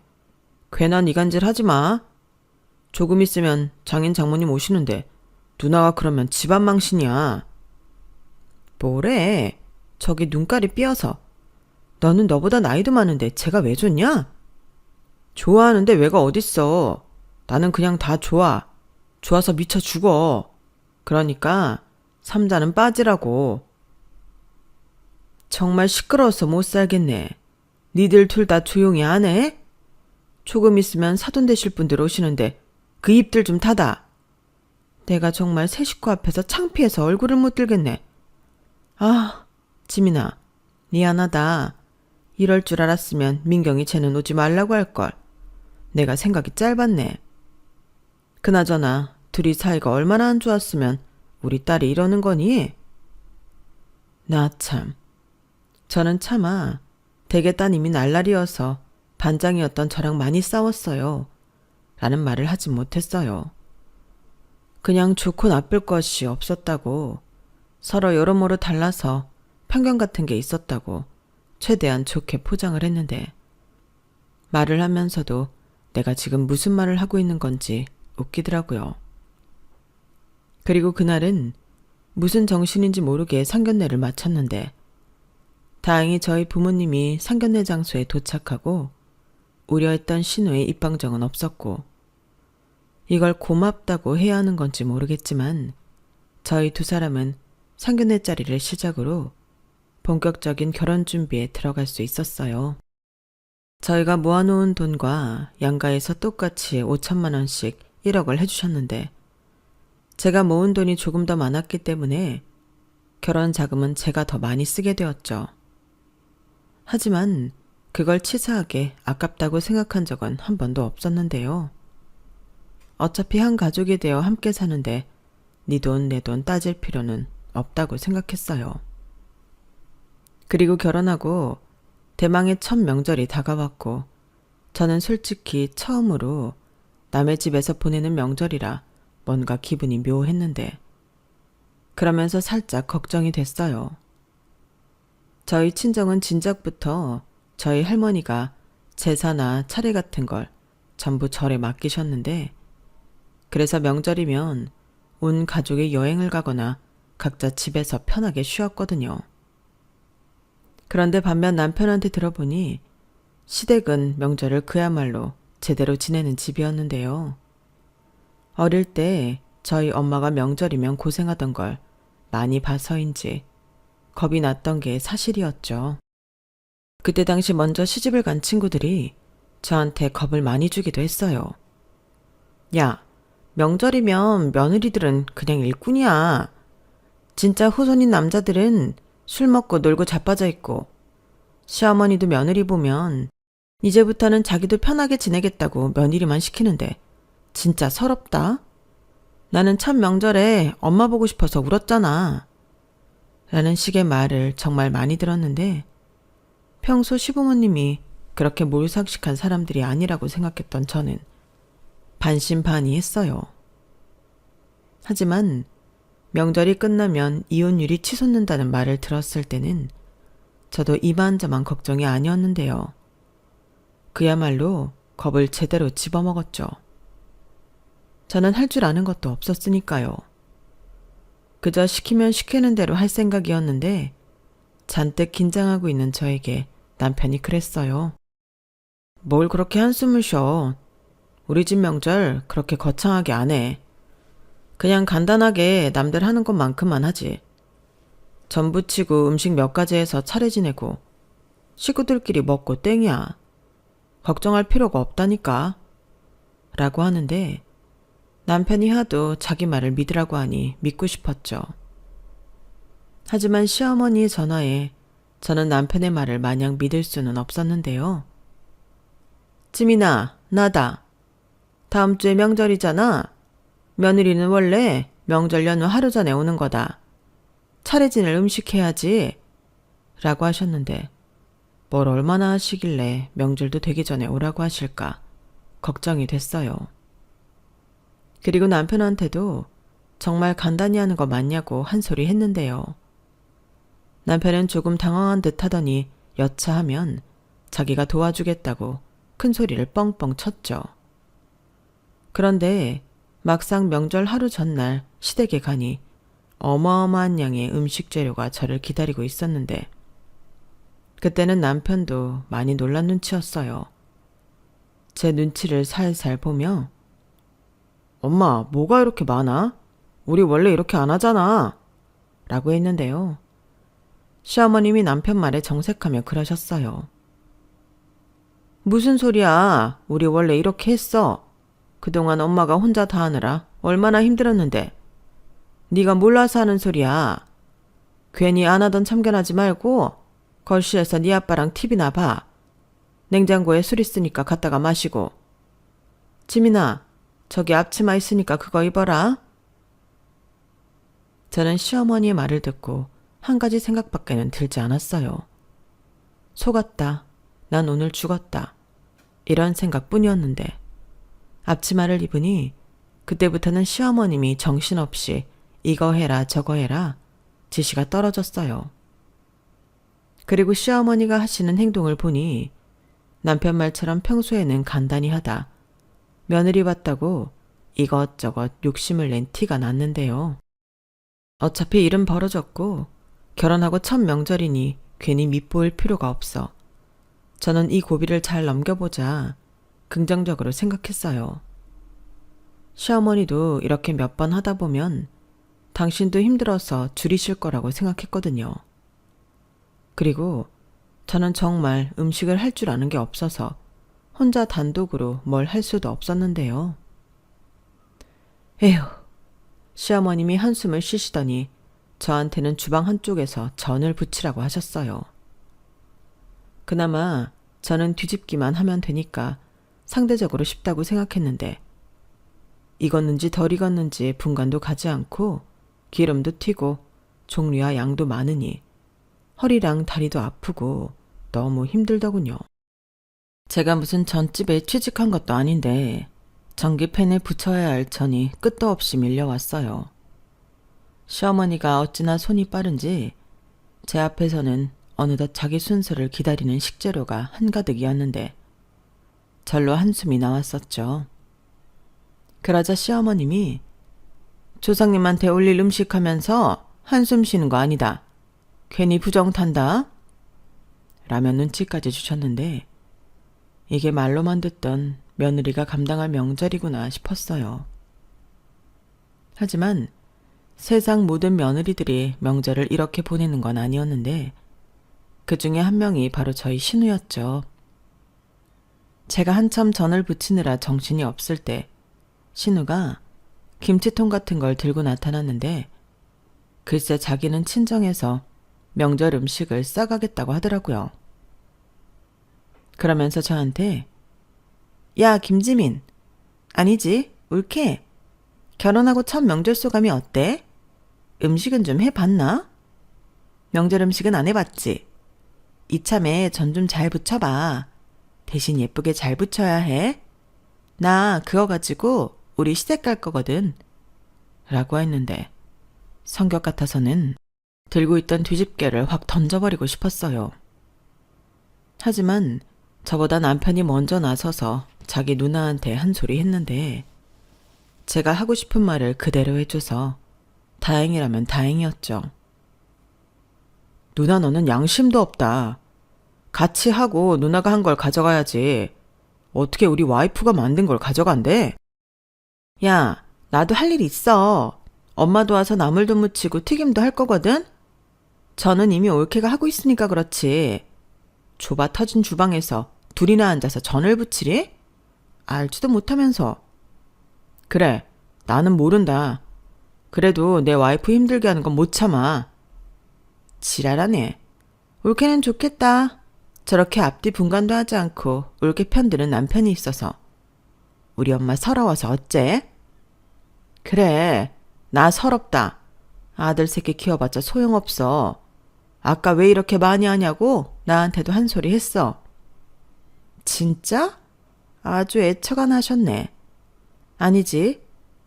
괜한 이간질 하지 마. 조금 있으면 장인 장모님 오시는데 누나가 그러면 집안 망신이야. 뭐래? 저기 눈깔이 삐어서. 너는 너보다 나이도 많은데 제가 왜 좋냐? 좋아하는데 왜가 어딨어. 나는 그냥 다 좋아. 좋아서 미쳐 죽어. 그러니까 삼자는 빠지라고. 정말 시끄러워서 못 살겠네. 니들 둘 다 조용히 안 해? 조금 있으면 사돈 되실 분들 오시는데 그 입들 좀 닫아. 내가 정말 새 식구 앞에서 창피해서 얼굴을 못 들겠네. 아, 지민아, 미안하다. 이럴 줄 알았으면 민경이 쟤는 오지 말라고 할걸. 내가 생각이 짧았네. 그나저나 둘이 사이가 얼마나 안 좋았으면 우리 딸이 이러는 거니? 나 참. 저는 차마 댁의 따님이 날라리여서 반장이었던 저랑 많이 싸웠어요. 라는 말을 하지 못했어요. 그냥 좋고 나쁠 것이 없었다고, 서로 여러모로 달라서 편견 같은 게 있었다고 최대한 좋게 포장을 했는데, 말을 하면서도 내가 지금 무슨 말을 하고 있는 건지 웃기더라고요. 그리고 그날은 무슨 정신인지 모르게 상견례를 마쳤는데 다행히 저희 부모님이 상견례 장소에 도착하고 우려했던 신우의 입방정은 없었고, 이걸 고맙다고 해야 하는 건지 모르겠지만 저희 두 사람은 상견례 자리를 시작으로 본격적인 결혼 준비에 들어갈 수 있었어요. 저희가 모아놓은 돈과 양가에서 똑같이 5천만 원씩 1억을 해주셨는데 제가 모은 돈이 조금 더 많았기 때문에 결혼 자금은 제가 더 많이 쓰게 되었죠. 하지만 그걸 치사하게 아깝다고 생각한 적은 한 번도 없었는데요. 어차피 한 가족이 되어 함께 사는데 네 돈 내 돈 따질 필요는 없다고 생각했어요. 그리고 결혼하고 대망의 첫 명절이 다가왔고 저는 솔직히 처음으로 남의 집에서 보내는 명절이라 뭔가 기분이 묘했는데 그러면서 살짝 걱정이 됐어요. 저희 친정은 진작부터 저희 할머니가 제사나 차례 같은 걸 전부 절에 맡기셨는데 그래서 명절이면 온 가족이 여행을 가거나 각자 집에서 편하게 쉬었거든요. 그런데 반면 남편한테 들어보니 시댁은 명절을 그야말로 제대로 지내는 집이었는데요. 어릴 때 저희 엄마가 명절이면 고생하던 걸 많이 봐서인지 겁이 났던 게 사실이었죠. 그때 당시 먼저 시집을 간 친구들이 저한테 겁을 많이 주기도 했어요. 야, 명절이면 며느리들은 그냥 일꾼이야. 진짜 후손인 남자들은 술 먹고 놀고 자빠져 있고 시어머니도 며느리 보면 이제부터는 자기도 편하게 지내겠다고 며느리만 시키는데 진짜 서럽다. 나는 첫 명절에 엄마 보고 싶어서 울었잖아. 라는 식의 말을 정말 많이 들었는데 평소 시부모님이 그렇게 몰삭식한 사람들이 아니라고 생각했던 저는 반신반의했어요. 하지만 명절이 끝나면 이혼율이 치솟는다는 말을 들었을 때는 저도 이만저만 걱정이 아니었는데요. 그야말로 겁을 제대로 집어먹었죠. 저는 할 줄 아는 것도 없었으니까요. 그저 시키면 시키는 대로 할 생각이었는데 잔뜩 긴장하고 있는 저에게 남편이 그랬어요. 뭘 그렇게 한숨을 쉬어. 우리 집 명절 그렇게 거창하게 안 해. 그냥 간단하게 남들 하는 것만큼만 하지. 전 부치고 음식 몇 가지 해서 차례 지내고 식구들끼리 먹고 땡이야. 걱정할 필요가 없다니까. 라고 하는데 남편이 하도 자기 말을 믿으라고 하니 믿고 싶었죠. 하지만 시어머니의 전화에 저는 남편의 말을 마냥 믿을 수는 없었는데요. 찌민아, 나다. 다음 주에 명절이잖아. 며느리는 원래 명절 연휴 하루 전에 오는 거다. 차례진을 음식해야지. 라고 하셨는데 뭘 얼마나 하시길래 명절도 되기 전에 오라고 하실까 걱정이 됐어요. 그리고 남편한테도 정말 간단히 하는 거 맞냐고 한 소리 했는데요. 남편은 조금 당황한 듯 하더니 여차하면 자기가 도와주겠다고 큰 소리를 뻥뻥 쳤죠. 그런데 막상 명절 하루 전날 시댁에 가니 어마어마한 양의 음식 재료가 저를 기다리고 있었는데 그때는 남편도 많이 놀란 눈치였어요. 제 눈치를 살살 보며 엄마, 뭐가 이렇게 많아? 우리 원래 이렇게 안 하잖아. 라고 했는데요. 시어머님이 남편 말에 정색하며 그러셨어요. 무슨 소리야? 우리 원래 이렇게 했어. 그동안 엄마가 혼자 다 하느라 얼마나 힘들었는데. 네가 몰라서 하는 소리야. 괜히 안 하던 참견하지 말고 거실에서 네 아빠랑 TV나 봐. 냉장고에 술 있으니까 갖다가 마시고. 지민아, 저기 앞치마 있으니까 그거 입어라. 저는 시어머니의 말을 듣고 한 가지 생각밖에는 들지 않았어요. 속았다. 난 오늘 죽었다. 이런 생각뿐이었는데 앞치마를 입으니 그때부터는 시어머님이 정신없이 이거 해라 저거 해라 지시가 떨어졌어요. 그리고 시어머니가 하시는 행동을 보니 남편 말처럼 평소에는 간단히 하다 며느리 봤다고 이것저것 욕심을 낸 티가 났는데요. 어차피 일은 벌어졌고 결혼하고 첫 명절이니 괜히 밉보일 필요가 없어. 저는 이 고비를 잘 넘겨보자 긍정적으로 생각했어요. 시어머니도 이렇게 몇 번 하다 보면 당신도 힘들어서 줄이실 거라고 생각했거든요. 그리고 저는 정말 음식을 할 줄 아는 게 없어서 혼자 단독으로 뭘 할 수도 없었는데요. 에휴, 시어머님이 한숨을 쉬시더니 저한테는 주방 한쪽에서 전을 부치라고 하셨어요. 그나마 저는 뒤집기만 하면 되니까 상대적으로 쉽다고 생각했는데 익었는지 덜 익었는지 분간도 가지 않고 기름도 튀고 종류와 양도 많으니 허리랑 다리도 아프고 너무 힘들더군요. 제가 무슨 전집에 취직한 것도 아닌데 전기팬에 붙여야 할 전이 끝도 없이 밀려왔어요. 시어머니가 어찌나 손이 빠른지 제 앞에서는 어느덧 자기 순서를 기다리는 식재료가 한가득이었는데 절로 한숨이 나왔었죠. 그러자 시어머님이 조상님한테 올릴 음식 하면서 한숨 쉬는 거 아니다. 괜히 부정 탄다. 라며 눈치까지 주셨는데 이게 말로만 듣던 며느리가 감당할 명절이구나 싶었어요. 하지만 세상 모든 며느리들이 명절을 이렇게 보내는 건 아니었는데 그 중에 한 명이 바로 저희 신우였죠. 제가 한참 전을 부치느라 정신이 없을 때 신우가 김치통 같은 걸 들고 나타났는데 글쎄 자기는 친정에서 명절 음식을 싸가겠다고 하더라고요. 그러면서 저한테 야 김지민 아니지 울케 결혼하고 첫 명절 소감이 어때? 음식은 좀 해봤나? 명절 음식은 안 해봤지? 이참에 전 좀 잘 붙여봐. 대신 예쁘게 잘 붙여야 해. 나 그거 가지고 우리 시댁 갈 거거든. 라고 했는데 성격 같아서는 들고 있던 뒤집개를 확 던져버리고 싶었어요. 하지만 저보다 남편이 먼저 나서서 자기 누나한테 한 소리 했는데 제가 하고 싶은 말을 그대로 해줘서 다행이라면 다행이었죠. 누나 너는 양심도 없다. 같이 하고 누나가 한 걸 가져가야지. 어떻게 우리 와이프가 만든 걸 가져간대? 야, 나도 할 일 있어. 엄마 도와서 나물도 무치고 튀김도 할 거거든? 저는 이미 올케가 하고 있으니까 그렇지. 좁아 터진 주방에서 둘이나 앉아서 전을 부치리? 알지도 못하면서. 그래, 나는 모른다. 그래도 내 와이프 힘들게 하는 건 못 참아. 지랄하네. 올케는 좋겠다. 저렇게 앞뒤 분간도 하지 않고 올케 편드는 남편이 있어서. 우리 엄마 서러워서 어째? 그래, 나 서럽다. 아들 새끼 키워봤자 소용없어. 아까 왜 이렇게 많이 하냐고 나한테도 한 소리 했어. 진짜? 아주 애처가 나셨네. 아니지.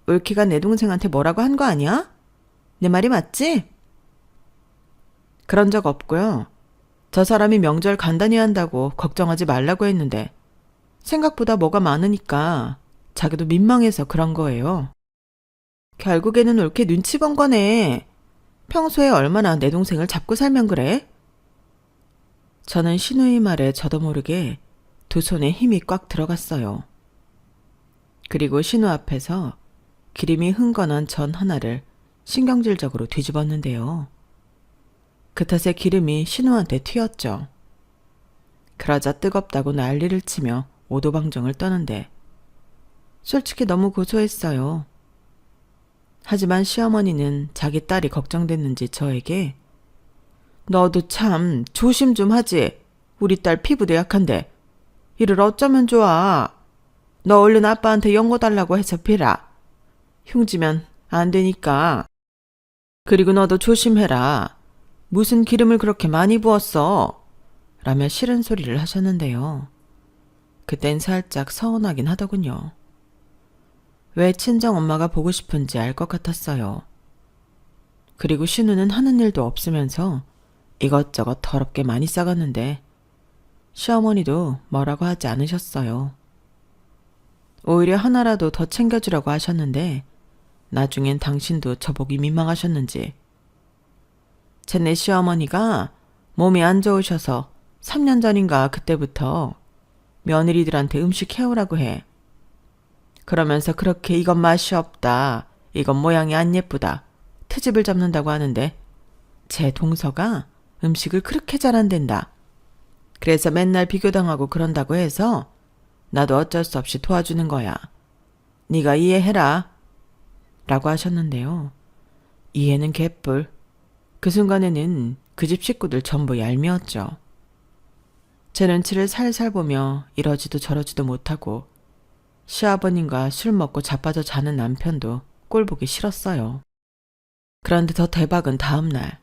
올케가 내 동생한테 뭐라고 한 거 아니야? 내 말이 맞지? 그런 적 없고요. 저 사람이 명절 간단히 한다고 걱정하지 말라고 했는데 생각보다 뭐가 많으니까 자기도 민망해서 그런 거예요. 결국에는 올케 눈치 본 거네. 평소에 얼마나 내 동생을 잡고 살면 그래? 저는 신우의 말에 저도 모르게 두 손에 힘이 꽉 들어갔어요. 그리고 신우 앞에서 기름이 흥건한 전 하나를 신경질적으로 뒤집었는데요. 그 탓에 기름이 신우한테 튀었죠. 그러자 뜨겁다고 난리를 치며 오도방정을 떠는데 솔직히 너무 고소했어요. 하지만 시어머니는 자기 딸이 걱정됐는지 저에게 너도 참 조심 좀 하지. 우리 딸 피부도 약한데 이를 어쩌면 좋아. 너 얼른 아빠한테 연고 달라고 해서 빌라. 흉지면 안 되니까. 그리고 너도 조심해라. 무슨 기름을 그렇게 많이 부었어? 라며 싫은 소리를 하셨는데요. 그땐 살짝 서운하긴 하더군요. 왜 친정엄마가 보고 싶은지 알 것 같았어요. 그리고 신우는 하는 일도 없으면서 이것저것 더럽게 많이 싸갔는데 시어머니도 뭐라고 하지 않으셨어요. 오히려 하나라도 더 챙겨주라고 하셨는데 나중엔 당신도 저보기 민망하셨는지 쟤네 시어머니가 몸이 안 좋으셔서 3년 전인가 그때부터 며느리들한테 음식 해오라고 해. 그러면서 그렇게 이건 맛이 없다. 이건 모양이 안 예쁘다. 트집을 잡는다고 하는데 제 동서가 음식을 그렇게 잘 안 된다. 그래서 맨날 비교당하고 그런다고 해서 나도 어쩔 수 없이 도와주는 거야. 네가 이해해라. 라고 하셨는데요. 이해는 개뿔. 그 순간에는 그 집 식구들 전부 얄미웠죠. 제 눈치를 살살 보며 이러지도 저러지도 못하고 시아버님과 술 먹고 자빠져 자는 남편도 꼴보기 싫었어요. 그런데 더 대박은 다음 날.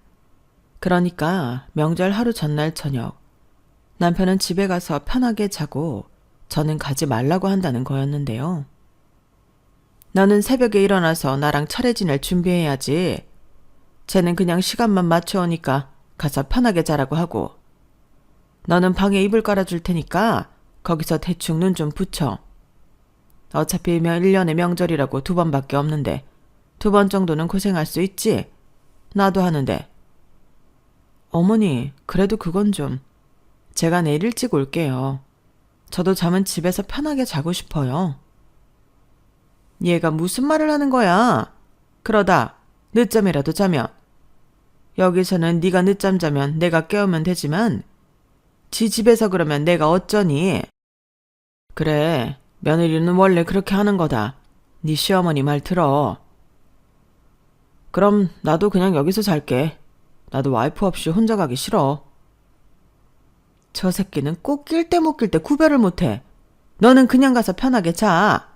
그러니까 명절 하루 전날 저녁 남편은 집에 가서 편하게 자고 저는 가지 말라고 한다는 거였는데요. 너는 새벽에 일어나서 나랑 차례 지낼 준비해야지. 쟤는 그냥 시간만 맞춰오니까 가서 편하게 자라고 하고 너는 방에 이불 깔아줄 테니까 거기서 대충 눈 좀 붙여. 어차피 1년에 명절이라고 2번밖에 없는데 2번 정도는 고생할 수 있지. 나도 하는데. 어머니, 그래도 그건 좀. 제가 내일 일찍 올게요. 저도 잠은 집에서 편하게 자고 싶어요. 얘가 무슨 말을 하는 거야? 그러다 늦잠이라도 자면. 여기서는 네가 늦잠 자면 내가 깨우면 되지만 지 집에서 그러면 내가 어쩌니? 그래, 며느리는 원래 그렇게 하는 거다. 네 시어머니 말 들어. 그럼 나도 그냥 여기서 잘게. 나도 와이프 없이 혼자 가기 싫어. 저 새끼는 꼭 낄 때 못 낄 때 구별을 못해. 너는 그냥 가서 편하게 자.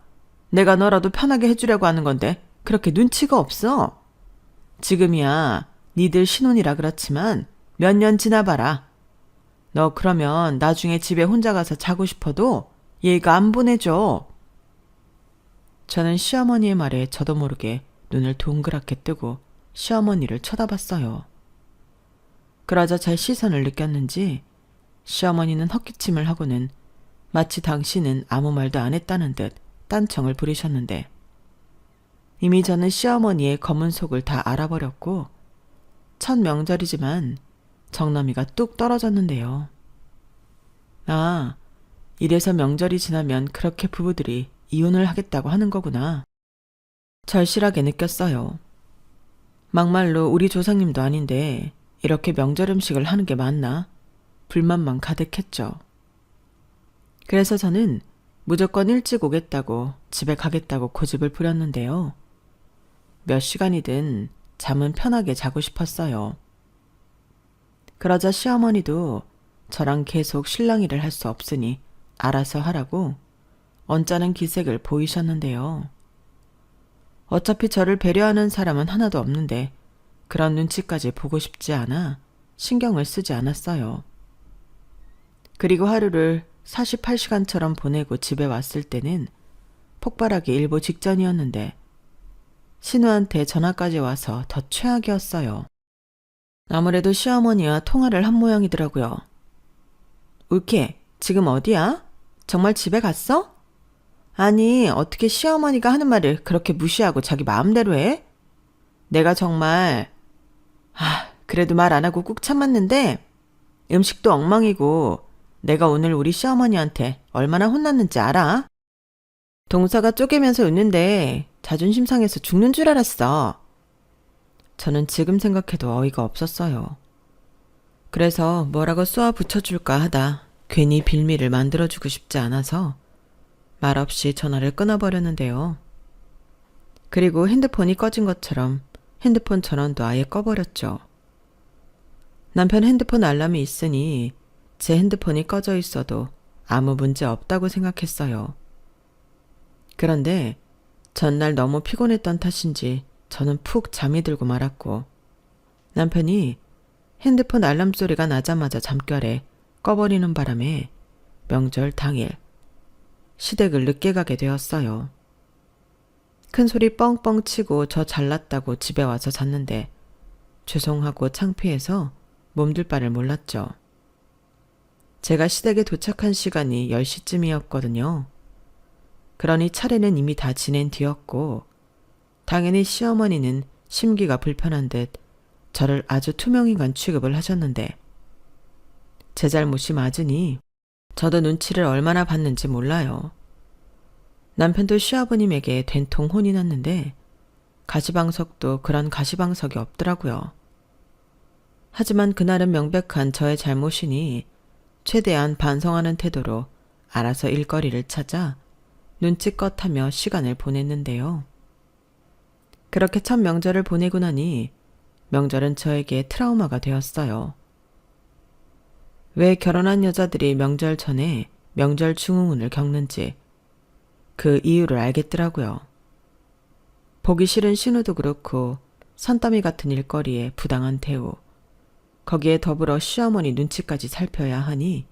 내가 너라도 편하게 해주려고 하는 건데 그렇게 눈치가 없어. 지금이야 니들 신혼이라 그렇지만 몇 년 지나봐라. 너 그러면 나중에 집에 혼자 가서 자고 싶어도 얘가 안 보내줘. 저는 시어머니의 말에 저도 모르게 눈을 동그랗게 뜨고 시어머니를 쳐다봤어요. 그러자 제 시선을 느꼈는지 시어머니는 헛기침을 하고는 마치 당신은 아무 말도 안 했다는 듯 딴청을 부리셨는데 이미 저는 시어머니의 검은 속을 다 알아버렸고 첫 명절이지만 정남이가 뚝 떨어졌는데요. 아, 이래서 명절이 지나면 그렇게 부부들이 이혼을 하겠다고 하는 거구나. 절실하게 느꼈어요. 막말로 우리 조상님도 아닌데 이렇게 명절 음식을 하는 게 맞나? 불만만 가득했죠. 그래서 저는 무조건 일찍 오겠다고 집에 가겠다고 고집을 부렸는데요. 몇 시간이든 잠은 편하게 자고 싶었어요. 그러자 시어머니도 저랑 계속 실랑이를 할 수 없으니 알아서 하라고 언짢은 기색을 보이셨는데요. 어차피 저를 배려하는 사람은 하나도 없는데 그런 눈치까지 보고 싶지 않아 신경을 쓰지 않았어요. 그리고 하루를 48시간처럼 보내고 집에 왔을 때는 폭발하기 일보 직전이었는데 신우한테 전화까지 와서 더 최악이었어요. 아무래도 시어머니와 통화를 한 모양이더라고요. 울케, 지금 어디야? 정말 집에 갔어? 아니, 어떻게 시어머니가 하는 말을 그렇게 무시하고 자기 마음대로 해? 내가 정말 그래도 말 안 하고 꾹 참았는데 음식도 엉망이고 내가 오늘 우리 시어머니한테 얼마나 혼났는지 알아? 동서가 쪼개면서 웃는데 자존심 상해서 죽는 줄 알았어. 저는 지금 생각해도 어이가 없었어요. 그래서 뭐라고 쏘아 붙여줄까 하다 괜히 빌미를 만들어주고 싶지 않아서 말없이 전화를 끊어버렸는데요. 그리고 핸드폰이 꺼진 것처럼 핸드폰 전원도 아예 꺼버렸죠. 남편 핸드폰 알람이 있으니 제 핸드폰이 꺼져 있어도 아무 문제 없다고 생각했어요. 그런데 전날 너무 피곤했던 탓인지 저는 푹 잠이 들고 말았고 남편이 핸드폰 알람 소리가 나자마자 잠결에 꺼버리는 바람에 명절 당일 시댁을 늦게 가게 되었어요. 큰 소리 뻥뻥 치고 저 잘났다고 집에 와서 잤는데 죄송하고 창피해서 몸둘 바를 몰랐죠. 제가 시댁에 도착한 시간이 10시쯤이었거든요. 그러니 차례는 이미 다 지낸 뒤였고 당연히 시어머니는 심기가 불편한 듯 저를 아주 투명인간 취급을 하셨는데 제 잘못이 맞으니 저도 눈치를 얼마나 봤는지 몰라요. 남편도 시아버님에게 된통 혼이 났는데 가시방석도 그런 가시방석이 없더라고요. 하지만 그날은 명백한 저의 잘못이니 최대한 반성하는 태도로 알아서 일거리를 찾아 눈치껏 하며 시간을 보냈는데요. 그렇게 첫 명절을 보내고 나니 명절은 저에게 트라우마가 되었어요. 왜 결혼한 여자들이 명절 전에 명절 증후군을 겪는지 그 이유를 알겠더라고요. 보기 싫은 신우도 그렇고 산더미 같은 일거리에 부당한 대우, 거기에 더불어 시어머니 눈치까지 살펴야 하니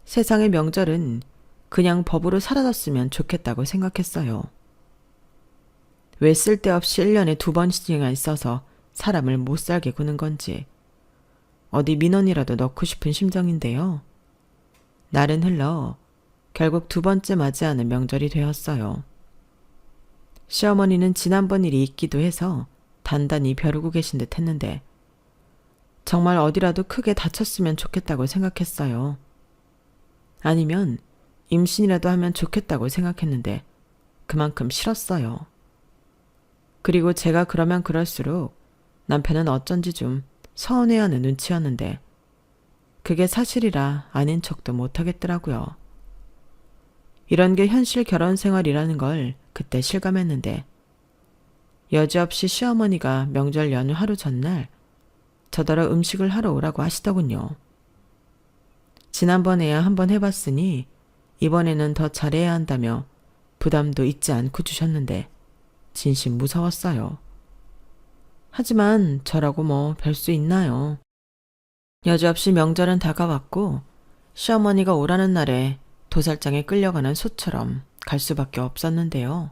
세상의 명절은 그냥 법으로 사라졌으면 좋겠다고 생각했어요. 왜 쓸데없이 1년에 2번씩이나 있어서 사람을 못 살게 구는 건지 어디 민원이라도 넣고 싶은 심정인데요. 날은 흘러 결국 2번째 맞이하는 명절이 되었어요. 시어머니는 지난번 일이 있기도 해서 단단히 벼르고 계신 듯 했는데 정말 어디라도 크게 다쳤으면 좋겠다고 생각했어요. 아니면 임신이라도 하면 좋겠다고 생각했는데 그만큼 싫었어요. 그리고 제가 그러면 그럴수록 남편은 어쩐지 좀 서운해하는 눈치였는데 그게 사실이라 아닌 척도 못하겠더라고요. 이런 게 현실 결혼 생활이라는 걸 그때 실감했는데 여지없이 시어머니가 명절 연휴 하루 전날 저더러 음식을 하러 오라고 하시더군요. 지난번에야 한번 해봤으니 이번에는 더 잘해야 한다며 부담도 잊지 않고 주셨는데 진심 무서웠어요. 하지만 저라고 뭐 별 수 있나요? 여지없이 명절은 다가왔고 시어머니가 오라는 날에 도살장에 끌려가는 소처럼 갈 수밖에 없었는데요.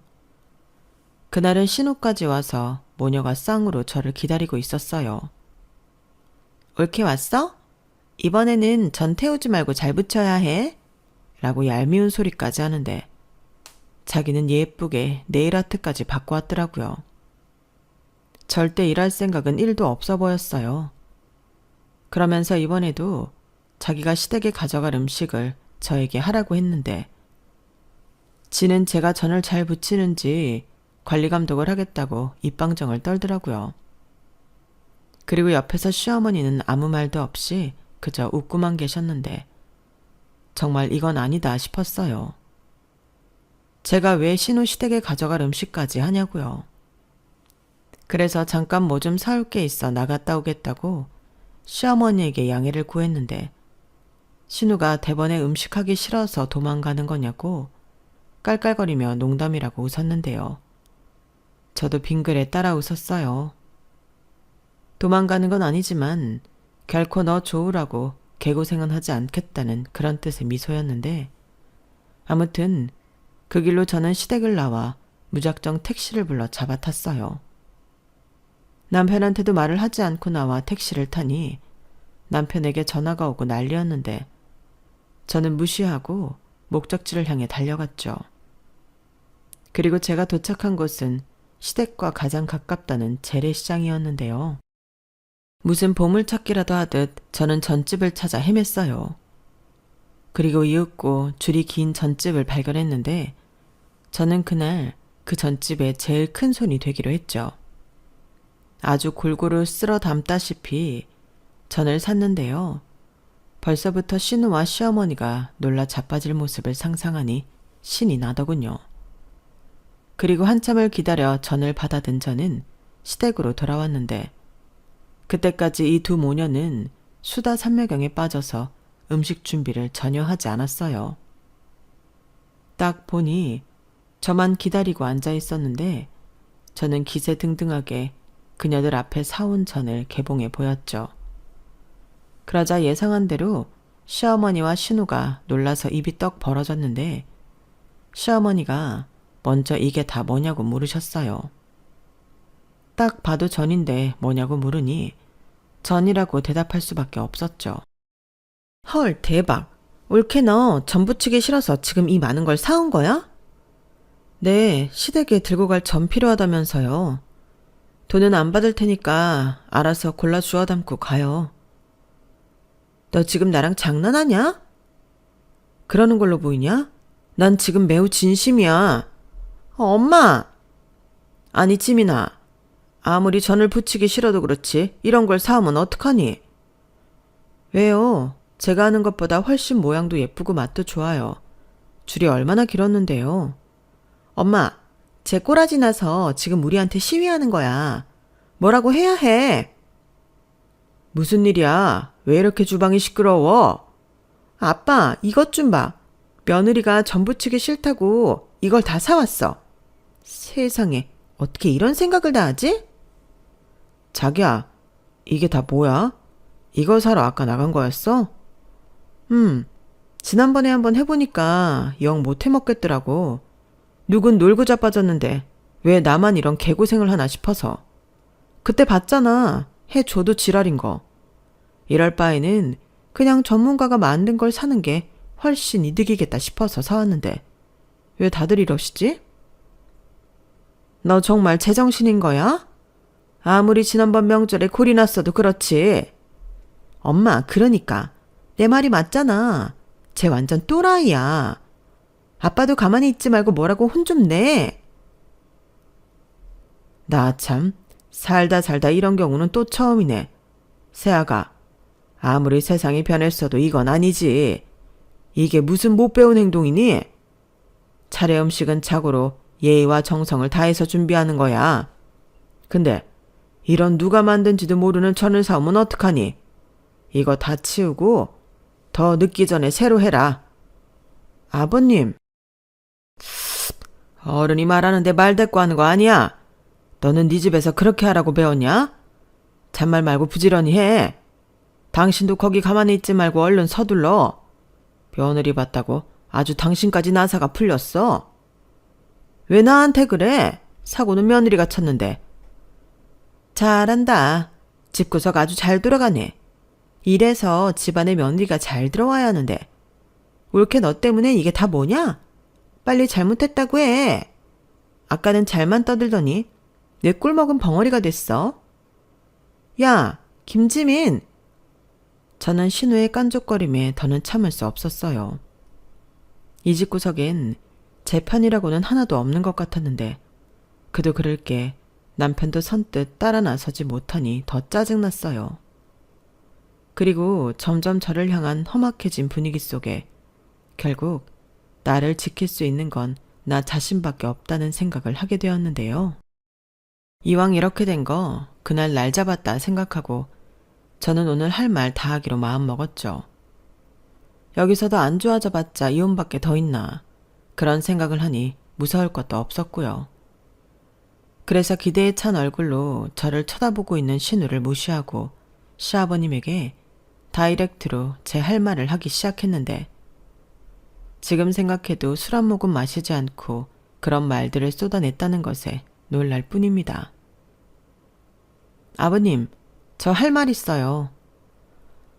그날은 신우까지 와서 모녀가 쌍으로 저를 기다리고 있었어요. 옳게 왔어? 이번에는 전 태우지 말고 잘 붙여야 해. 라고 얄미운 소리까지 하는데 자기는 예쁘게 네일아트까지 받고 왔더라고요. 절대 일할 생각은 1도 없어 보였어요. 그러면서 이번에도 자기가 시댁에 가져갈 음식을 저에게 하라고 했는데 지는 제가 전을 잘 붙이는지 관리 감독을 하겠다고 입방정을 떨더라고요. 그리고 옆에서 시어머니는 아무 말도 없이 그저 웃고만 계셨는데 정말 이건 아니다 싶었어요. 제가 왜 신우 시댁에 가져갈 음식까지 하냐고요. 그래서 잠깐 뭐 좀 사올 게 있어 나갔다 오겠다고 시어머니에게 양해를 구했는데 신우가 대번에 음식하기 싫어서 도망가는 거냐고 깔깔거리며 농담이라고 웃었는데요. 저도 빙그레 따라 웃었어요. 도망가는 건 아니지만 결코 너 좋으라고 개고생은 하지 않겠다는 그런 뜻의 미소였는데 아무튼 그 길로 저는 시댁을 나와 무작정 택시를 불러 잡아탔어요. 남편한테도 말을 하지 않고 나와 택시를 타니 남편에게 전화가 오고 난리였는데 저는 무시하고 목적지를 향해 달려갔죠. 그리고 제가 도착한 곳은 시댁과 가장 가깝다는 재래시장이었는데요. 무슨 보물찾기라도 하듯 저는 전집을 찾아 헤맸어요. 그리고 이윽고 줄이 긴 전집을 발견했는데 저는 그날 그 전집의 제일 큰 손이 되기로 했죠. 아주 골고루 쓸어 담다시피 전을 샀는데요. 벌써부터 신우와 시어머니가 놀라 자빠질 모습을 상상하니 신이 나더군요. 그리고 한참을 기다려 전을 받아든 저는 시댁으로 돌아왔는데 그때까지 이 두 모녀는 수다 삼매경에 빠져서 음식 준비를 전혀 하지 않았어요. 딱 보니 저만 기다리고 앉아 있었는데 저는 기세등등하게 그녀들 앞에 사온 전을 개봉해 보였죠. 그러자 예상한 대로 시어머니와 신우가 놀라서 입이 떡 벌어졌는데 시어머니가 먼저 이게 다 뭐냐고 물으셨어요. 딱 봐도 전인데 뭐냐고 물으니 전이라고 대답할 수밖에 없었죠. 헐, 대박. 올케 너 전 부치기 싫어서 지금 이 많은 걸 사온 거야? 네, 시댁에 들고 갈 전 필요하다면서요. 돈은 안 받을 테니까 알아서 골라 주워 담고 가요. 너 지금 나랑 장난하냐? 그러는 걸로 보이냐? 난 지금 매우 진심이야. 엄마! 아니, 찌민아. 아무리 전을 부치기 싫어도 그렇지 이런 걸 사오면 어떡하니? 왜요? 제가 하는 것보다 훨씬 모양도 예쁘고 맛도 좋아요. 줄이 얼마나 길었는데요. 엄마, 제 꼬라지 나서 지금 우리한테 시위하는 거야. 뭐라고 해야 해. 무슨 일이야? 왜 이렇게 주방이 시끄러워? 아빠, 이것 좀 봐. 며느리가 전 부치기 싫다고 이걸 다 사왔어. 세상에, 어떻게 이런 생각을 다 하지? 자기야, 이게 다 뭐야? 이걸 사러 아까 나간 거였어? 지난번에 한번 해보니까 영 못 해먹겠더라고. 누군 놀고 자빠졌는데 왜 나만 이런 개고생을 하나 싶어서. 그때 봤잖아. 해줘도 지랄인 거. 이럴 바에는 그냥 전문가가 만든 걸 사는 게 훨씬 이득이겠다 싶어서 사왔는데 왜 다들 이러시지? 너 정말 제정신인 거야? 아무리 지난번 명절에 골이 났어도 그렇지. 엄마, 그러니까 내 말이 맞잖아. 쟤 완전 또라이야. 아빠도 가만히 있지 말고 뭐라고 혼 좀 내. 나 참, 살다 이런 경우는 또 처음이네. 세아가, 아무리 세상이 변했어도 이건 아니지. 이게 무슨 못 배운 행동이니? 차례 음식은 자고로 예의와 정성을 다해서 준비하는 거야. 근데 이런 누가 만든지도 모르는 전을 사오면 어떡하니? 이거 다 치우고 더 늦기 전에 새로 해라. 아버님. 어른이 말하는데 말대꾸 하는 거 아니야. 너는 네 집에서 그렇게 하라고 배웠냐? 잔말 말고 부지런히 해. 당신도 거기 가만히 있지 말고 얼른 서둘러. 며느리 봤다고 아주 당신까지 나사가 풀렸어. 왜 나한테 그래? 사고는 며느리가 쳤는데. 잘한다. 집구석 아주 잘 돌아가네. 이래서 집안에 며느리가 잘 들어와야 하는데. 올케 너 때문에 이게 다 뭐냐? 빨리 잘못했다고 해. 아까는 잘만 떠들더니 내 꿀 먹은 벙어리가 됐어. 야, 김지민. 저는 신우의 깐족거림에 더는 참을 수 없었어요. 이 집구석엔 제 편이라고는 하나도 없는 것 같았는데 그도 그럴 게 남편도 선뜻 따라 나서지 못하니 더 짜증났어요. 그리고 점점 저를 향한 험악해진 분위기 속에 결국 나를 지킬 수 있는 건 나 자신밖에 없다는 생각을 하게 되었는데요. 이왕 이렇게 된 거 그날 날 잡았다 생각하고 저는 오늘 할 말 다 하기로 마음먹었죠. 여기서도 안 좋아져 봤자 이혼밖에 더 있나. 그런 생각을 하니 무서울 것도 없었고요. 그래서 기대에 찬 얼굴로 저를 쳐다보고 있는 신우를 무시하고 시아버님에게 다이렉트로 제 할 말을 하기 시작했는데, 지금 생각해도 술 한 모금 마시지 않고 그런 말들을 쏟아냈다는 것에 놀랄 뿐입니다. 아버님, 저 할 말 있어요.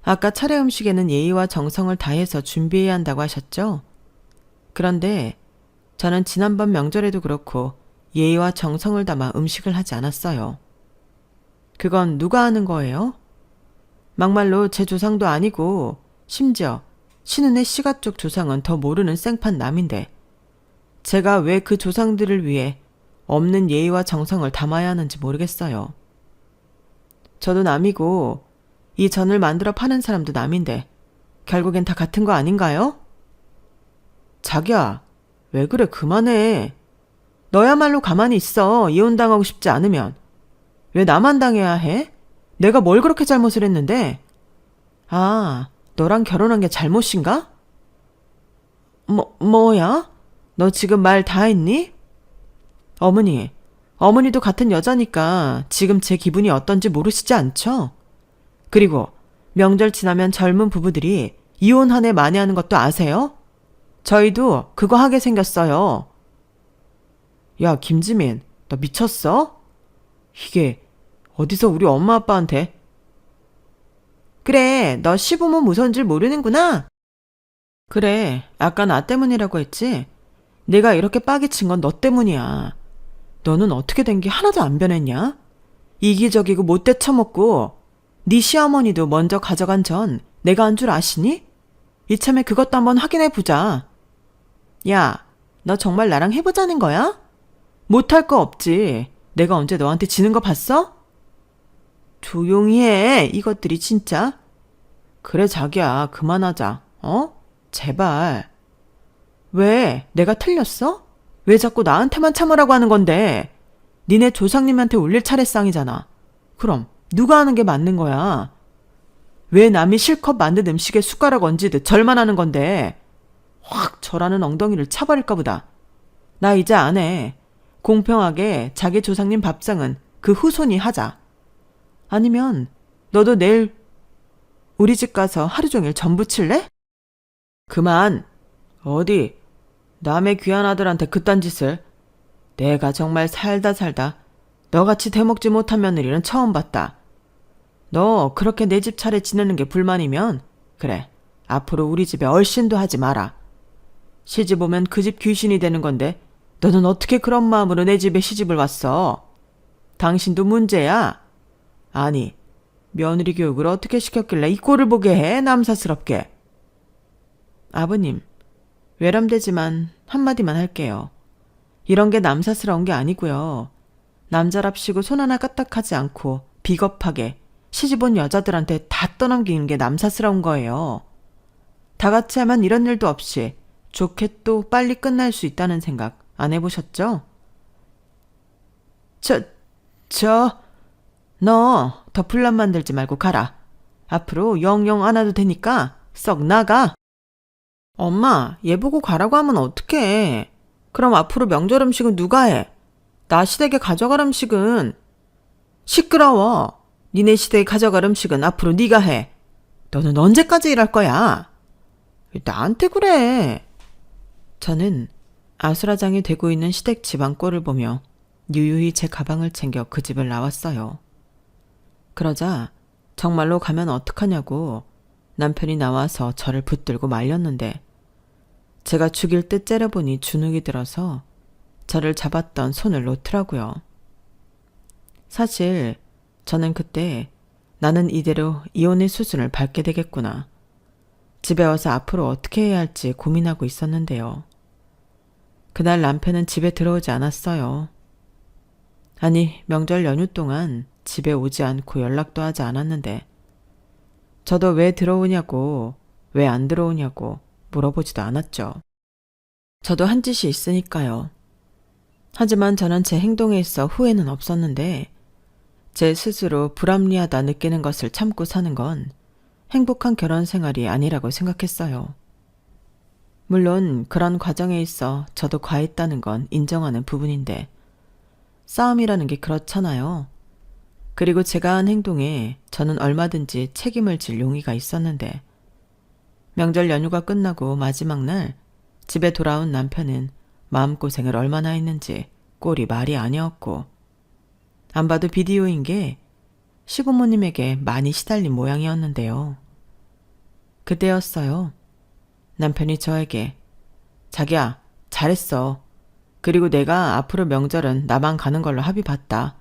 아까 차례 음식에는 예의와 정성을 다해서 준비해야 한다고 하셨죠? 그런데 저는 지난번 명절에도 그렇고 예의와 정성을 담아 음식을 하지 않았어요. 그건 누가 하는 거예요? 막말로 제 조상도 아니고 심지어 신은의 시가 쪽 조상은 더 모르는 생판 남인데 제가 왜 그 조상들을 위해 없는 예의와 정성을 담아야 하는지 모르겠어요. 저도 남이고 이 전을 만들어 파는 사람도 남인데 결국엔 다 같은 거 아닌가요? 자기야, 왜 그래? 그만해. 너야말로 가만히 있어. 이혼당하고 싶지 않으면. 왜 나만 당해야 해? 내가 뭘 그렇게 잘못을 했는데? 아, 너랑 결혼한 게 잘못인가? 뭐야? 너 지금 말 다 했니? 어머니도 같은 여자니까 지금 제 기분이 어떤지 모르시지 않죠? 그리고 명절 지나면 젊은 부부들이 이혼 한 해 만회하는 것도 아세요? 저희도 그거 하게 생겼어요. 야, 김지민, 너 미쳤어? 이게 어디서 우리 엄마 아빠한테? 그래, 너 시부모 무서운 줄 모르는구나. 그래, 아까 나 때문이라고 했지? 내가 이렇게 빠기 친 건 너 때문이야. 너는 어떻게 된 게 하나도 안 변했냐? 이기적이고 못돼 처먹고 네 시어머니도 먼저 가져간 전 내가 한 줄 아시니? 이참에 그것도 한번 확인해 보자. 야, 너 정말 나랑 해보자는 거야? 못할 거 없지. 내가 언제 너한테 지는 거 봤어? 조용히 해, 이것들이 진짜. 그래, 자기야, 그만하자. 제발. 왜? 내가 틀렸어? 왜 자꾸 나한테만 참으라고 하는 건데? 니네 조상님한테 올릴 차례상이잖아. 그럼 누가 하는 게 맞는 거야? 왜 남이 실컷 만든 음식에 숟가락 얹이듯 절만 하는 건데? 확 절하는 엉덩이를 차버릴까 보다. 나 이제 안 해. 공평하게 자기 조상님 밥상은 그 후손이 하자. 아니면 너도 내일 우리 집 가서 하루 종일 전 부칠래? 그만. 어디 남의 귀한 아들한테 그딴 짓을. 내가 정말 살다 너같이 대먹지 못한 며느리는 처음 봤다. 너 그렇게 내 집 차례 지내는 게 불만이면 그래, 앞으로 우리 집에 얼씬도 하지 마라. 시집 오면 그 집 귀신이 되는 건데 너는 어떻게 그런 마음으로 내 집에 시집을 왔어? 당신도 문제야. 아니, 며느리 교육을 어떻게 시켰길래 이 꼴을 보게 해, 남사스럽게. 아버님, 외람되지만 한마디만 할게요. 이런 게 남사스러운 게 아니고요. 남자랍시고 손 하나 까딱하지 않고 비겁하게 시집 온 여자들한테 다 떠넘기는 게 남사스러운 거예요. 다 같이 하면 이런 일도 없이 좋게 또 빨리 끝날 수 있다는 생각 안 해보셨죠? 너 더 분란 만들지 말고 가라. 앞으로 영영 안 와도 되니까 썩 나가. 엄마, 얘 보고 가라고 하면 어떡해. 그럼 앞으로 명절 음식은 누가 해? 나 시댁에 가져갈 음식은. 시끄러워. 니네 시댁에 가져갈 음식은 앞으로 네가 해. 너는 언제까지 일할 거야? 왜 나한테 그래? 저는 아수라장이 되고 있는 시댁 집안 꼴을 보며 유유히 제 가방을 챙겨 그 집을 나왔어요. 그러자 정말로 가면 어떡하냐고 남편이 나와서 저를 붙들고 말렸는데, 제가 죽일 듯 째려보니 주눅이 들어서 저를 잡았던 손을 놓더라고요. 사실 저는 그때 나는 이대로 이혼의 수순을 밟게 되겠구나. 집에 와서 앞으로 어떻게 해야 할지 고민하고 있었는데요. 그날 남편은 집에 들어오지 않았어요. 아니, 명절 연휴 동안 집에 오지 않고 연락도 하지 않았는데 저도 왜 들어오냐고, 왜 안 들어오냐고 물어보지도 않았죠. 저도 한 짓이 있으니까요. 하지만 저는 제 행동에 있어 후회는 없었는데 제 스스로 불합리하다 느끼는 것을 참고 사는 건 행복한 결혼 생활이 아니라고 생각했어요. 물론 그런 과정에 있어 저도 과했다는 건 인정하는 부분인데 싸움이라는 게 그렇잖아요. 그리고 제가 한 행동에 저는 얼마든지 책임을 질 용의가 있었는데 명절 연휴가 끝나고 마지막 날 집에 돌아온 남편은 마음고생을 얼마나 했는지 꼴이 말이 아니었고 안 봐도 비디오인 게 시부모님에게 많이 시달린 모양이었는데요. 그때였어요. 남편이 저에게 자기야 잘했어. 그리고 내가 앞으로 명절은 나만 가는 걸로 합의 봤다.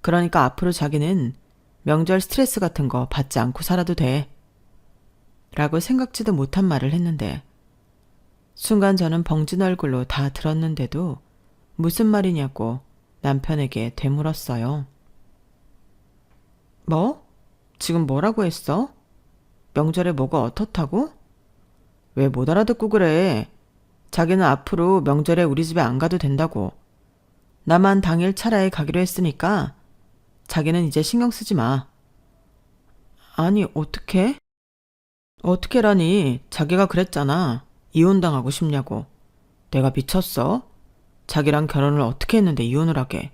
그러니까 앞으로 자기는 명절 스트레스 같은 거 받지 않고 살아도 돼. 라고 생각지도 못한 말을 했는데 순간 저는 벙진 얼굴로 다 들었는데도 무슨 말이냐고 남편에게 되물었어요. 뭐? 지금 뭐라고 했어? 명절에 뭐가 어떻다고? 왜 못 알아듣고 그래? 자기는 앞으로 명절에 우리 집에 안 가도 된다고. 나만 당일 차라에 가기로 했으니까 자기는 이제 신경 쓰지 마. 아니, 어떻게? 어떻게라니? 자기가 그랬잖아. 이혼당하고 싶냐고. 내가 미쳤어? 자기랑 결혼을 어떻게 했는데 이혼을 하게.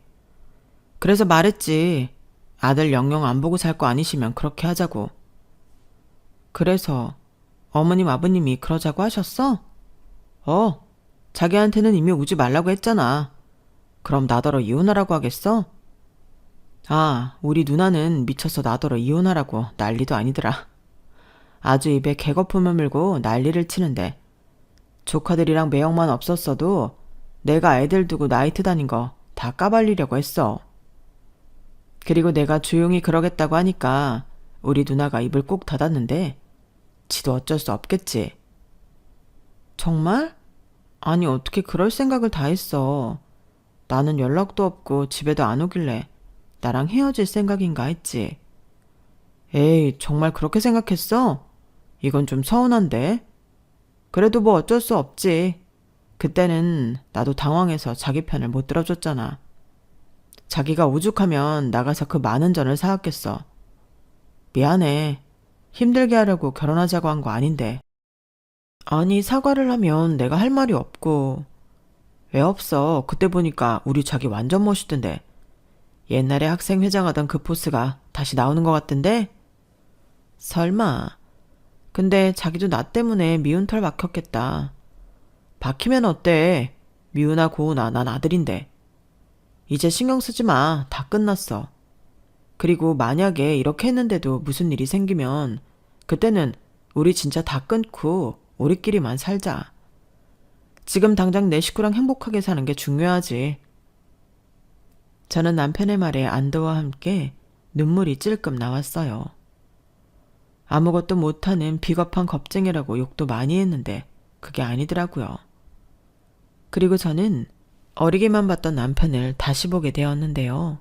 그래서 말했지. 아들 영영 안 보고 살 거 아니시면 그렇게 하자고. 그래서 어머님 아버님이 그러자고 하셨어? 자기한테는 이미 오지 말라고 했잖아. 그럼 나더러 이혼하라고 하겠어? 아, 우리 누나는 미쳐서 나더러 이혼하라고 난리도 아니더라. 아주 입에 개거품을 물고 난리를 치는데 조카들이랑 매형만 없었어도 내가 애들 두고 나이트 다닌 거 다 까발리려고 했어. 그리고 내가 조용히 그러겠다고 하니까 우리 누나가 입을 꼭 닫았는데 지도 어쩔 수 없겠지. 정말? 아니 어떻게 그럴 생각을 다 했어. 나는 연락도 없고 집에도 안 오길래 나랑 헤어질 생각인가 했지. 에이 정말 그렇게 생각했어? 이건 좀 서운한데. 그래도 뭐 어쩔 수 없지. 그때는 나도 당황해서 자기 편을 못 들어줬잖아. 자기가 오죽하면 나가서 그 많은 전을 사왔겠어. 미안해. 힘들게 하려고 결혼하자고 한 거 아닌데. 아니 사과를 하면 내가 할 말이 없고. 왜 없어. 그때 보니까 우리 자기 완전 멋있던데. 옛날에 학생 회장하던 그 포스가 다시 나오는 것 같던데? 설마. 근데 자기도 나 때문에 미운 털 박혔겠다. 박히면 어때? 미우나 고우나 난 아들인데. 이제 신경 쓰지 마. 다 끝났어. 그리고 만약에 이렇게 했는데도 무슨 일이 생기면 그때는 우리 진짜 다 끊고 우리끼리만 살자. 지금 당장 내 식구랑 행복하게 사는 게 중요하지. 저는 남편의 말에 안도와 함께 눈물이 찔끔 나왔어요. 아무것도 못하는 비겁한 겁쟁이라고 욕도 많이 했는데 그게 아니더라고요. 그리고 저는 어리게만 봤던 남편을 다시 보게 되었는데요.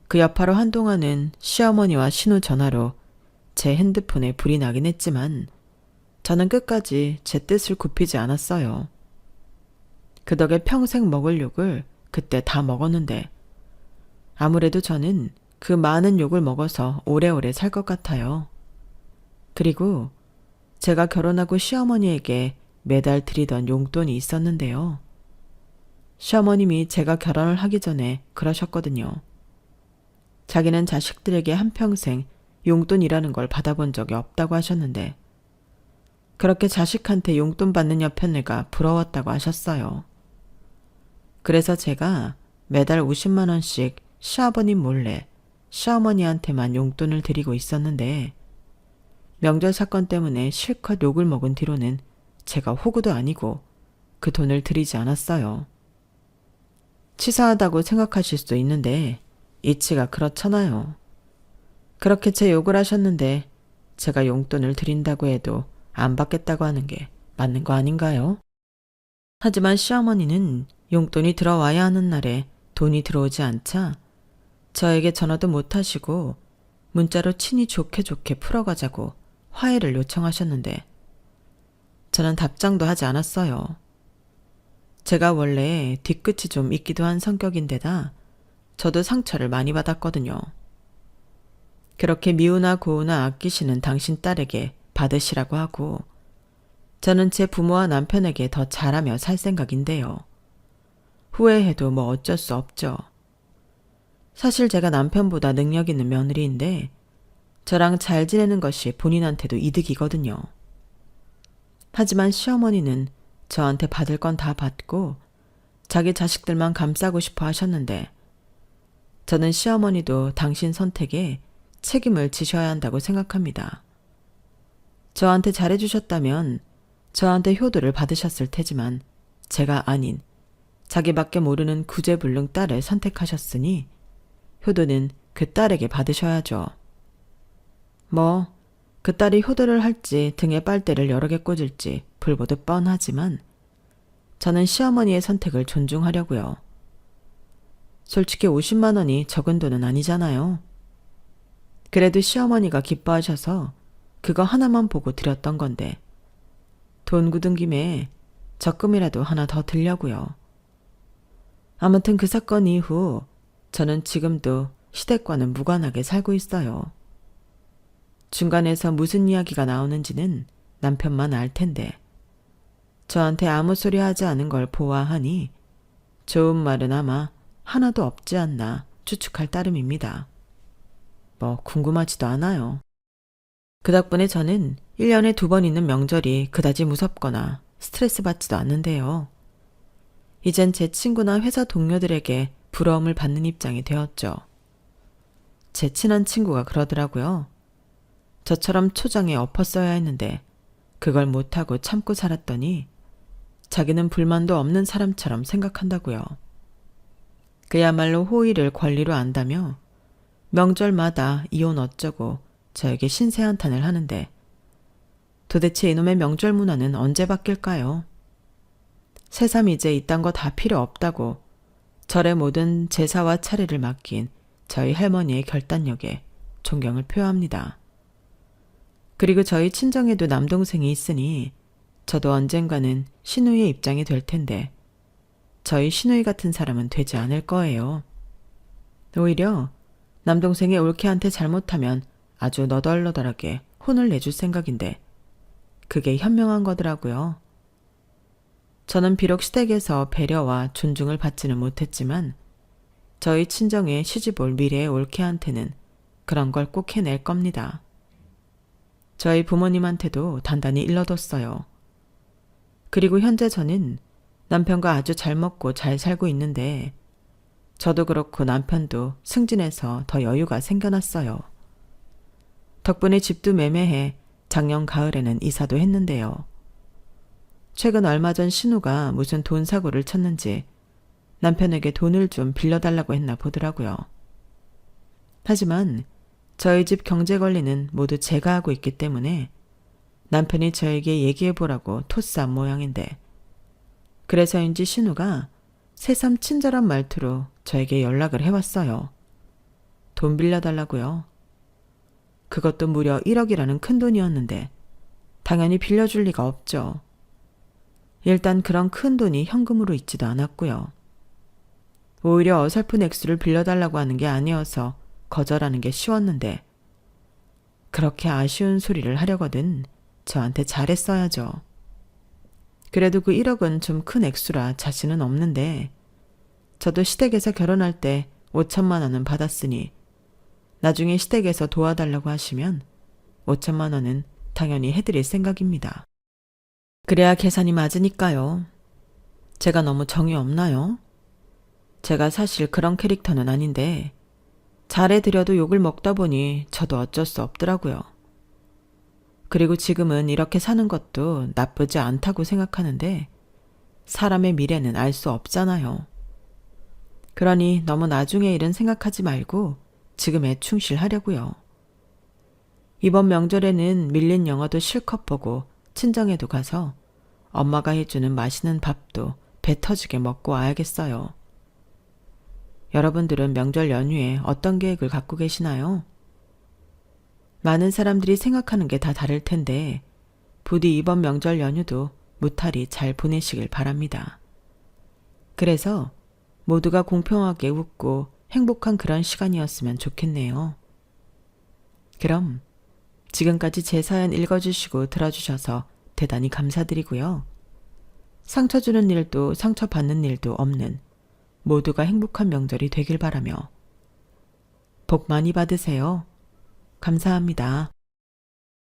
그 여파로 한동안은 시어머니와 신우 전화로 제 핸드폰에 불이 나긴 했지만 저는 끝까지 제 뜻을 굽히지 않았어요. 그 덕에 평생 먹을 욕을 그때 다 먹었는데 아무래도 저는 그 많은 욕을 먹어서 오래오래 살 것 같아요. 그리고 제가 결혼하고 시어머니에게 매달 드리던 용돈이 있었는데요. 시어머님이 제가 결혼을 하기 전에 그러셨거든요. 자기는 자식들에게 한평생 용돈이라는 걸 받아본 적이 없다고 하셨는데 그렇게 자식한테 용돈 받는 여편네가 부러웠다고 하셨어요. 그래서 제가 매달 50만 원씩 시아버님 몰래 시어머니한테만 용돈을 드리고 있었는데 명절 사건 때문에 실컷 욕을 먹은 뒤로는 제가 호구도 아니고 그 돈을 드리지 않았어요. 치사하다고 생각하실 수도 있는데 이치가 그렇잖아요. 그렇게 제 욕을 하셨는데 제가 용돈을 드린다고 해도 안 받겠다고 하는 게 맞는 거 아닌가요? 하지만 시어머니는 용돈이 들어와야 하는 날에 돈이 들어오지 않자 저에게 전화도 못 하시고 문자로 친히 좋게 좋게 풀어가자고 화해를 요청하셨는데 저는 답장도 하지 않았어요. 제가 원래 뒤끝이 좀 있기도 한 성격인데다 저도 상처를 많이 받았거든요. 그렇게 미우나 고우나 아끼시는 당신 딸에게 받으시라고 하고 저는 제 부모와 남편에게 더 잘하며 살 생각인데요. 후회해도 뭐 어쩔 수 없죠. 사실 제가 남편보다 능력 있는 며느리인데 저랑 잘 지내는 것이 본인한테도 이득이거든요. 하지만 시어머니는 저한테 받을 건 다 받고 자기 자식들만 감싸고 싶어 하셨는데 저는 시어머니도 당신 선택에 책임을 지셔야 한다고 생각합니다. 저한테 잘해주셨다면 저한테 효도를 받으셨을 테지만 제가 아닌 자기밖에 모르는 구제불능 딸을 선택하셨으니 효도는 그 딸에게 받으셔야죠. 그 딸이 효도를 할지 등에 빨대를 여러 개 꽂을지 불보듯 뻔하지만 저는 시어머니의 선택을 존중하려고요. 솔직히 50만 원이 적은 돈은 아니잖아요. 그래도 시어머니가 기뻐하셔서 그거 하나만 보고 드렸던 건데 돈 굳은 김에 적금이라도 하나 더 들려고요. 아무튼 그 사건 이후 저는 지금도 시댁과는 무관하게 살고 있어요. 중간에서 무슨 이야기가 나오는지는 남편만 알 텐데 저한테 아무 소리 하지 않은 걸 보아하니 좋은 말은 아마 하나도 없지 않나 추측할 따름입니다. 궁금하지도 않아요. 그 덕분에 저는 1년에 2번 있는 명절이 그다지 무섭거나 스트레스 받지도 않는데요. 이젠 제 친구나 회사 동료들에게 부러움을 받는 입장이 되었죠. 제 친한 친구가 그러더라고요. 저처럼 초장에 엎었어야 했는데 그걸 못하고 참고 살았더니 자기는 불만도 없는 사람처럼 생각한다고요. 그야말로 호의를 권리로 안다며 명절마다 이혼 어쩌고 저에게 신세한탄을 하는데 도대체 이놈의 명절 문화는 언제 바뀔까요? 새삼 이제 이딴 거 다 필요 없다고 절의 모든 제사와 차례를 맡긴 저희 할머니의 결단력에 존경을 표합니다. 그리고 저희 친정에도 남동생이 있으니 저도 언젠가는 시누이의 입장이 될 텐데 저희 시누이 같은 사람은 되지 않을 거예요. 오히려 남동생이 올케한테 잘못하면 아주 너덜너덜하게 혼을 내줄 생각인데 그게 현명한 거더라고요. 저는 비록 시댁에서 배려와 존중을 받지는 못했지만 저희 친정에 시집올 미래의 올케한테는 그런 걸 꼭 해낼 겁니다. 저희 부모님한테도 단단히 일러뒀어요. 그리고 현재 저는 남편과 아주 잘 먹고 잘 살고 있는데 저도 그렇고 남편도 승진해서 더 여유가 생겨났어요. 덕분에 집도 매매해 작년 가을에는 이사도 했는데요. 최근 얼마 전 신우가 무슨 돈 사고를 쳤는지 남편에게 돈을 좀 빌려달라고 했나 보더라고요. 하지만 저희 집 경제 관리는 모두 제가 하고 있기 때문에 남편이 저에게 얘기해보라고 토스한 모양인데 그래서인지 신우가 새삼 친절한 말투로 저에게 연락을 해왔어요. 돈 빌려달라고요. 그것도 무려 1억이라는 큰 돈이었는데 당연히 빌려줄 리가 없죠. 일단 그런 큰 돈이 현금으로 있지도 않았고요. 오히려 어설픈 액수를 빌려달라고 하는 게 아니어서 거절하는 게 쉬웠는데 그렇게 아쉬운 소리를 하려거든 저한테 잘했어야죠. 그래도 그 1억은 좀 큰 액수라 자신은 없는데 저도 시댁에서 결혼할 때 5천만 원은 받았으니 나중에 시댁에서 도와달라고 하시면 5천만 원은 당연히 해드릴 생각입니다. 그래야 계산이 맞으니까요. 제가 너무 정이 없나요? 제가 사실 그런 캐릭터는 아닌데 잘해드려도 욕을 먹다 보니 저도 어쩔 수 없더라고요. 그리고 지금은 이렇게 사는 것도 나쁘지 않다고 생각하는데 사람의 미래는 알 수 없잖아요. 그러니 너무 나중의 일은 생각하지 말고 지금에 충실하려고요. 이번 명절에는 밀린 영화도 실컷 보고 친정에도 가서 엄마가 해주는 맛있는 밥도 배 터지게 먹고 와야겠어요. 여러분들은 명절 연휴에 어떤 계획을 갖고 계시나요? 많은 사람들이 생각하는 게 다 다를 텐데 부디 이번 명절 연휴도 무탈히 잘 보내시길 바랍니다. 그래서 모두가 공평하게 웃고 행복한 그런 시간이었으면 좋겠네요. 그럼 지금까지 제 사연 읽어주시고 들어주셔서 대단히 감사드리고요. 상처 주는 일도 상처받는 일도 없는 모두가 행복한 명절이 되길 바라며 복 많이 받으세요. 감사합니다.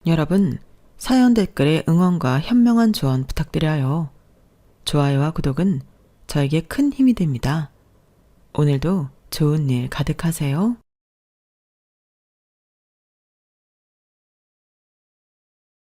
여러분, 사연 댓글에 응원과 현명한 조언 부탁드려요. 좋아요와 구독은 저에게 큰 힘이 됩니다. 오늘도 좋은 일 가득하세요.